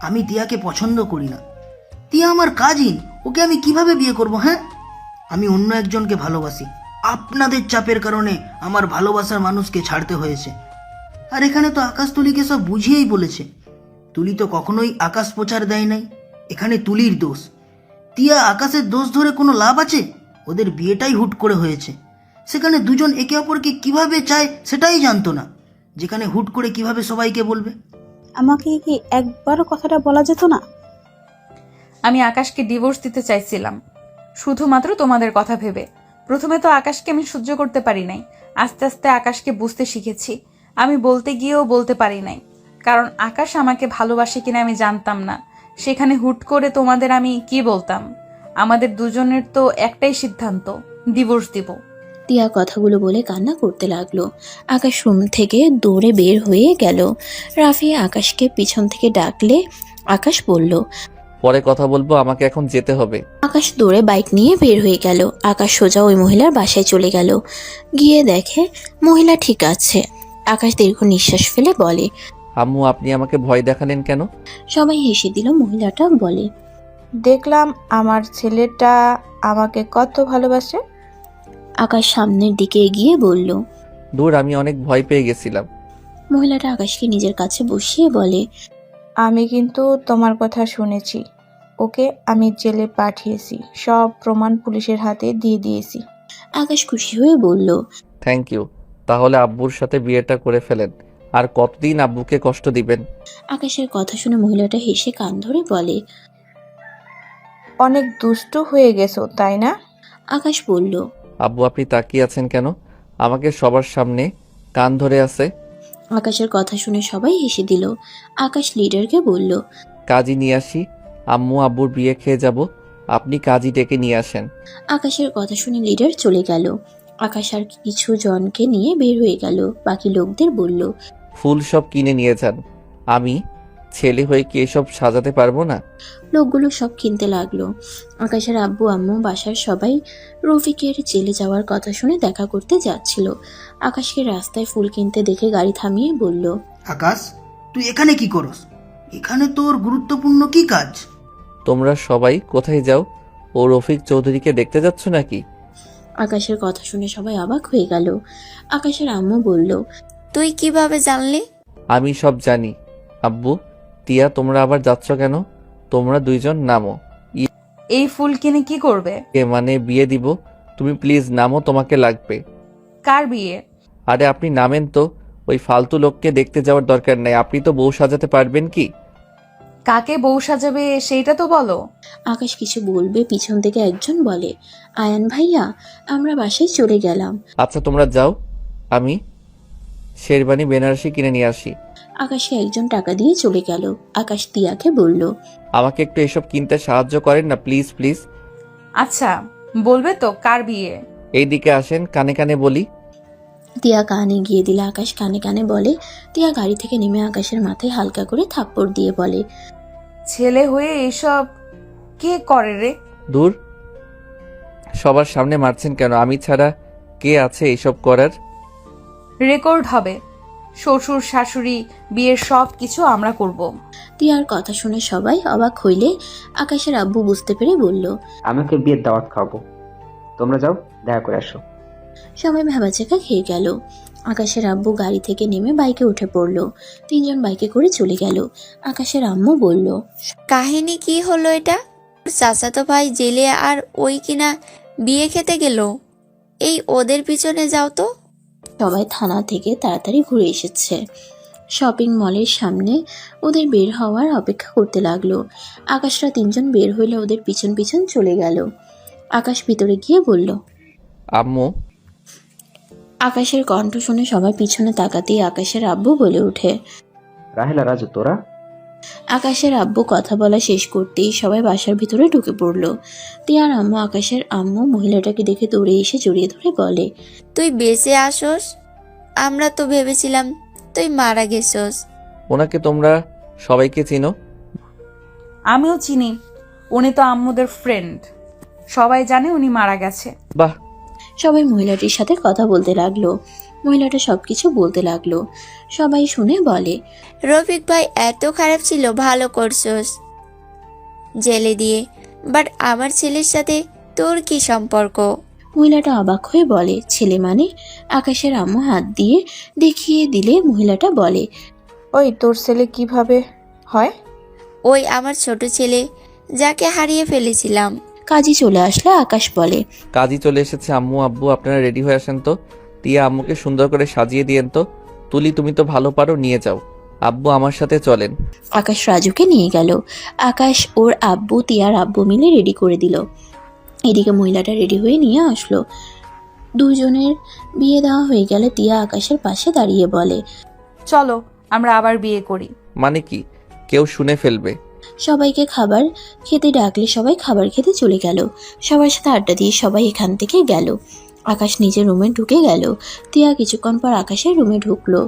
আমি তিয়াকে পছন্দ করি না। তিয়া আমার কাজিন, ওকে আমি কিভাবে বিয়ে করব? হ্যাঁ, আমি অন্য একজনকে ভালোবাসি। আপনাদের চাপের কারণে আমার ভালোবাসার মানুষকে ছাড়তে হয়েছে। আর এখানে তো আকাশ তুলিকে সব বুঝিয়েই বলেছে। তুলি তো কখনোই আকাশ প্রচার দেয় নাই। এখানে তুলির দোষ। তিয়া আকাশের দোষ ধরে কোনো লাভ আছে? ওদের বিয়েটাই হুট করে হয়েছে। সেখানে দুজন একে অপরকে কিভাবে চায় সেটাই জানতো না, যেখানে হুট করে কিভাবে সবাইকে বলবে। আমাকে কি একবারও কথাটা বলা যেত না? আমি আকাশকে ডিভোর্স দিতে চাইছিলাম শুধুমাত্র তোমাদের কথা ভেবে। প্রথমে তো আকাশকে আমি সহ্য করতে পারি নাই। আস্তে আস্তে আকাশকে বুঝতে শিখেছি। আমি বলতে গিয়েও বলতে পারি নাই, কারণ আকাশ আমাকে ভালোবাসে কিনা আমি জানতাম না। সেখানে হুট করে তোমাদের আমি কি বলতাম? আমাদের দুজনের তো একটাই সিদ্ধান্ত, ডিভোর্স দিব। তিয়া কথাগুলো বলে কান্না করতে লাগলো। আকাশ রুম থেকে দৌড়ে বের হয়ে গেল। রাফি আকাশকে পিছন থেকে ডাকলে আকাশ বলল, পরে কথা বলবো, আমাকে এখন যেতে হবে। আকাশ দৌড়ে বাইক নিয়ে বের হয়ে গেল। আকাশ সোজা ওই মহিলার বাসায় চলে গেল। গিয়ে দেখে মহিলা ঠিক আছে। আকাশ দীর্ঘ নিঃশ্বাস ফেলে বলে, আম্মু, আপনি আমাকে ভয় দেখালেন কেন? সবাই হেসে দিল। মহিলাটা বলে, দেখলাম আমার ছেলেটা আমাকে কত ভালোবাসে। আকাশ সামনের দিকে এগিয়ে বলল। দূর, আমি অনেক ভয় পেয়ে গেছিলাম। মহিলাটা আকাশকে নিজের কাছে বসিয়ে বলে, আমি কিন্তু তোমার কথা শুনেছি। ওকে আমি জেলে পাঠিয়েছি, সব প্রমাণ পুলিশের হাতে দিয়ে দিয়েছি। আকাশ খুশি হয়ে বলল, থ্যাংক ইউ। তাহলে আব্বুর সাথে বিয়েটা করে ফেলেন। আর কতদিন আব্বুকে কষ্ট দিবেন? আকাশের কথা শুনে মহিলাটা হেসে কান ধরে বলে। অনেক দুষ্টু হয়ে গেছো তাই না? আকাশ বলল। আব্বু আপনি তাকিয়ে আছেন কেন? আমাকে সবার সামনে কান ধরে আছে। আকাশের কথা শুনে সবাই হেসে দিল। আকাশ লিডারকে বলল। কাজী নিয়ে আসি, আম্মু আব্বুর বিয়ে খেয়ে যাব, আপনি কাজী ডেকে নিয়ে আসেন। আকাশের কথা শুনে লিডার চলে গেল। আকাশ আর কিছু জনকে নিয়ে বের হয়ে গেল। বাকি লোকদের বলল। ফুল সব কিনে নিয়ে যান, আমি ছেলে হয়ে কি এসব সাজাতে পারবো না? লোকগুলো সব কিনতে লাগলো। আকাশের আব্বু আম্মু বাসার সবাই রফিকের জেলে যাওয়ার কথা শুনে দেখা করতে যাচ্ছিল। আকাশকে রাস্তায় ফুল কিনতে দেখে গাড়ি থামিয়ে বলল। আকাশ, তুই এখানে কি করস? এখানে তোর গুরুত্বপূর্ণ কি কাজ? তোমরা সবাই কোথায় যাও? ও রফিক চৌধুরীকে দেখতে যাচ্ছ নাকি? আকাশের কথা শুনে সবাই অবাক হয়ে গেল। আকাশের আম্মু বলল। তুই কিভাবে জানলি? আমি সব জানি। আব্বু, তিয়া, তোমরা আবার যাচ্ছ কেন? তোমরা দুইজন নামো। এই ফুল কিনে কি করবে? মানে বিয়ে দিব। তুমি প্লিজ নামো, তোমাকে লাগবে। কার বিয়ে? আরে আপনি নামেন তো, ওই ফালতু লোককে দেখতে যাওয়ার দরকার নাই। আপনি তো বউ সাজাতে পারবেন কি? কাকে বউ সাজাবে সেইটা তো বলো। আকাশ কিছু বলবে, পিছন থেকে একজন বলে। আয়ান ভাইয়া, আমরা বাসায় চলে গেলাম। আচ্ছা তোমরা যাও, আমি শেরবানি বেনারসি কিনে নিয়ে আসি। আকাশে একজন টাকা দিয়ে চলে গেল। আকাশ তিয়াকে বলল। আমাকে একটু এসব কিনতে সাহায্য করেন না প্লিজ প্লিজ। আচ্ছা বলবে তো কার বিয়ে? এইদিকে আসেন, কানে কানে বলি। তিয়া কানে গিয়ে দিলে। আকাশ কানে কানে বলে। তিয়া গাড়ি থেকে নেমে আকাশের মাথায় হালকা করে থাপ্পড় দিয়ে বলে। ছেলে হয়ে এসব কে করে রে? দূর, সবার সামনে মারছেন কেন? আমি ছাড়া কে আছে এইসব করার? রেকর্ড হবে। শ্বশুর শাশুড়ি বিয়ের সব কিছু আমরা করব। তিয়ার কথা শুনে সবাই অবাক হইলে আকাশের আব্বু বুঝতে পেরে বলল। আমাকে বিয়ের দাওয়াত খাওয়াবো, তোমরা যাও দেখা করে আসো। সবাই ভেবাচেকা খেয়ে গেল। আকাশের আব্বু গাড়ি থেকে নেমে বাইকে উঠে পড়ল। তিনজন বাইকে করে চলে গেল। আকাশের আম্মু বলল। কাহিনী কি হলো এটা? চাচাতো ভাই জেলে আর ওই কিনা বিয়ে খেতে গেল। এই ওদের পিছনে যাও তো। সবাই থানা থেকে তাড়াতাড়ি ঘুরে এসেছে। শপিং মলের সামনে ওদের বের হওয়ার অপেক্ষা করতে লাগলো। আকাশরা তিনজন বের হইলে ওদের পিছন পিছন চলে গেল। আকাশ ভিতরে গিয়ে বলল। আম্মু। আকাশের কণ্ঠ শুনে সবাই পিছনে তাকাতেই আকাশের আব্বু বলে ওঠে। রাহেলা, রাজু, তোরা? আকাশের আব্বু কথা বলা শেষ করতেই সবাই বাসার ভিতরে ঢুকে পড়ল। তিয়ার আম্মু আকাশের আম্মু মহিলাটাকে দেখে দৌড়ে এসে জড়িয়ে ধরে বলে। তুই বেঁচে আসোস? আমরা তো ভেবেছিলাম তুই মারা গেছোস। ওনাকে তোমরা সবাইকে চিনো? আমিও চিনি, উনি তো আম্মুদের ফ্রেন্ড। সবাই জানে উনি মারা গেছে। বাহ। সবাই মহিলাটির সাথে কথা বলতে লাগলো। মহিলাটা সবকিছু বলতে লাগলো। সবাই শুনে বলে। রফিক ভাই এত খারাপ ছিল, ভালো করছোস জেলে দিয়ে। বাট আমার ছেলের সাথে তোর কি সম্পর্ক? মহিলাটা অবাক হয়ে বলে। ছেলে মানে? আকাশের আম্মু হাত দিয়ে দেখিয়ে দিলে মহিলাটা বলে। ওই তোর ছেলে কিভাবে হয়? ওই আমার ছোট ছেলে, যাকে হারিয়ে ফেলেছিলাম। কাজী চলে আসলে আকাশ বলে। কাজী চলে এসেছে। আম্মু আব্বু আপনারা রেডি হয়ে আসেন তো। তিয়া আম্মুকে সুন্দর করে সাজিয়ে দিয়েন তো। তুলি তুমি তো ভালো পারো, নিয়ে যাও। আব্বু আমার সাথে চলেন। আকাশ রাজুকে নিয়ে গেল। আকাশ ওর আব্বু তিয়ার আব্বু মিলে রেডি করে দিল। এদিকে মহিলাটা রেডি হয়ে নিয়ে আসলো। দুজনের বিয়ে দেওয়া হয়ে গেলে তিয়া আকাশের পাশে দাঁড়িয়ে বলে। চলো আমরা আবার বিয়ে করি। মানে কি? কেউ শুনে ফেলবে। সবাইকে খাবার খেতে ডাকলে সবাই খাবার খেতে চলে গেল। সবার সাথে আড্ডা দিয়ে সবাই এখান থেকে গেল। আকাশ নিজের রুমে ঢুকে গেল। তিয়া কিছুক্ষণ পর আকাশের রুমে ঢুকলো।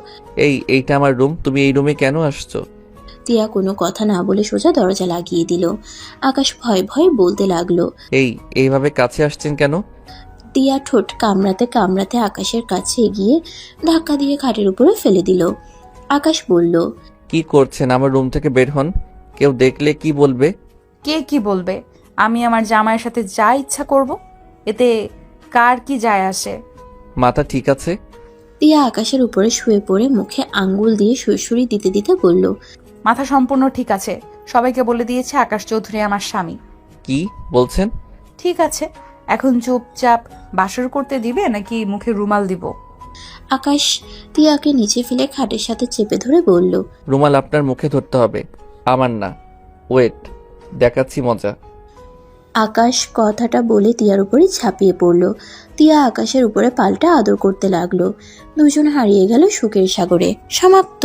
এইটা আমার রুম, তুমি এই রুমে কেন আসছো? তিয়া কোনো কথা না বলে সোজা দরজা লাগিয়ে দিল। আকাশ ভয় ভয় বলতে লাগলো। এইভাবে কাছে আসছেন কেন? তিয়া ঠোঁট কামড়াতে কামড়াতে আকাশের কাছে এগিয়ে ধাক্কা দিয়ে খাটের উপরে ফেলে দিল। আকাশ বলল। কি করছেন? আমার রুম থেকে বের হন, কেউ দেখলে কি বলবে? কে কি বলবে? আমি আমার জামাইয়ের সাথে যা ইচ্ছা করব, এতে কার কি যায় আসে? মাথা ঠিক আছে? তিয়া আকাশের উপরে শুয়ে পড়ে মুখে আঙ্গুল দিয়ে সুরসুরি দিতে দিতে বলল। মাথা সম্পূর্ণ ঠিক আছে। সবাইকে বলে দিয়েছে আকাশ চৌধুরী আমার স্বামী। কি বলছেন? ঠিক আছে, এখন চুপচাপ বাসর করতে দিবে নাকি মুখে রুমাল দিব? আকাশ তিয়াকে নিচে ফেলে খাটের সাথে চেপে ধরে বলল, রুমাল আপনার মুখে ধরতে হবে, আমার না। ওয়েট, দেখাচ্ছি মজা। আকাশ কথাটা বলে তিয়ার উপরে ঝাঁপিয়ে পড়ল। তিয়া আকাশের উপরে পাল্টা আদর করতে লাগলো। দুজন হারিয়ে গেল সুখের সাগরে। সমাপ্ত।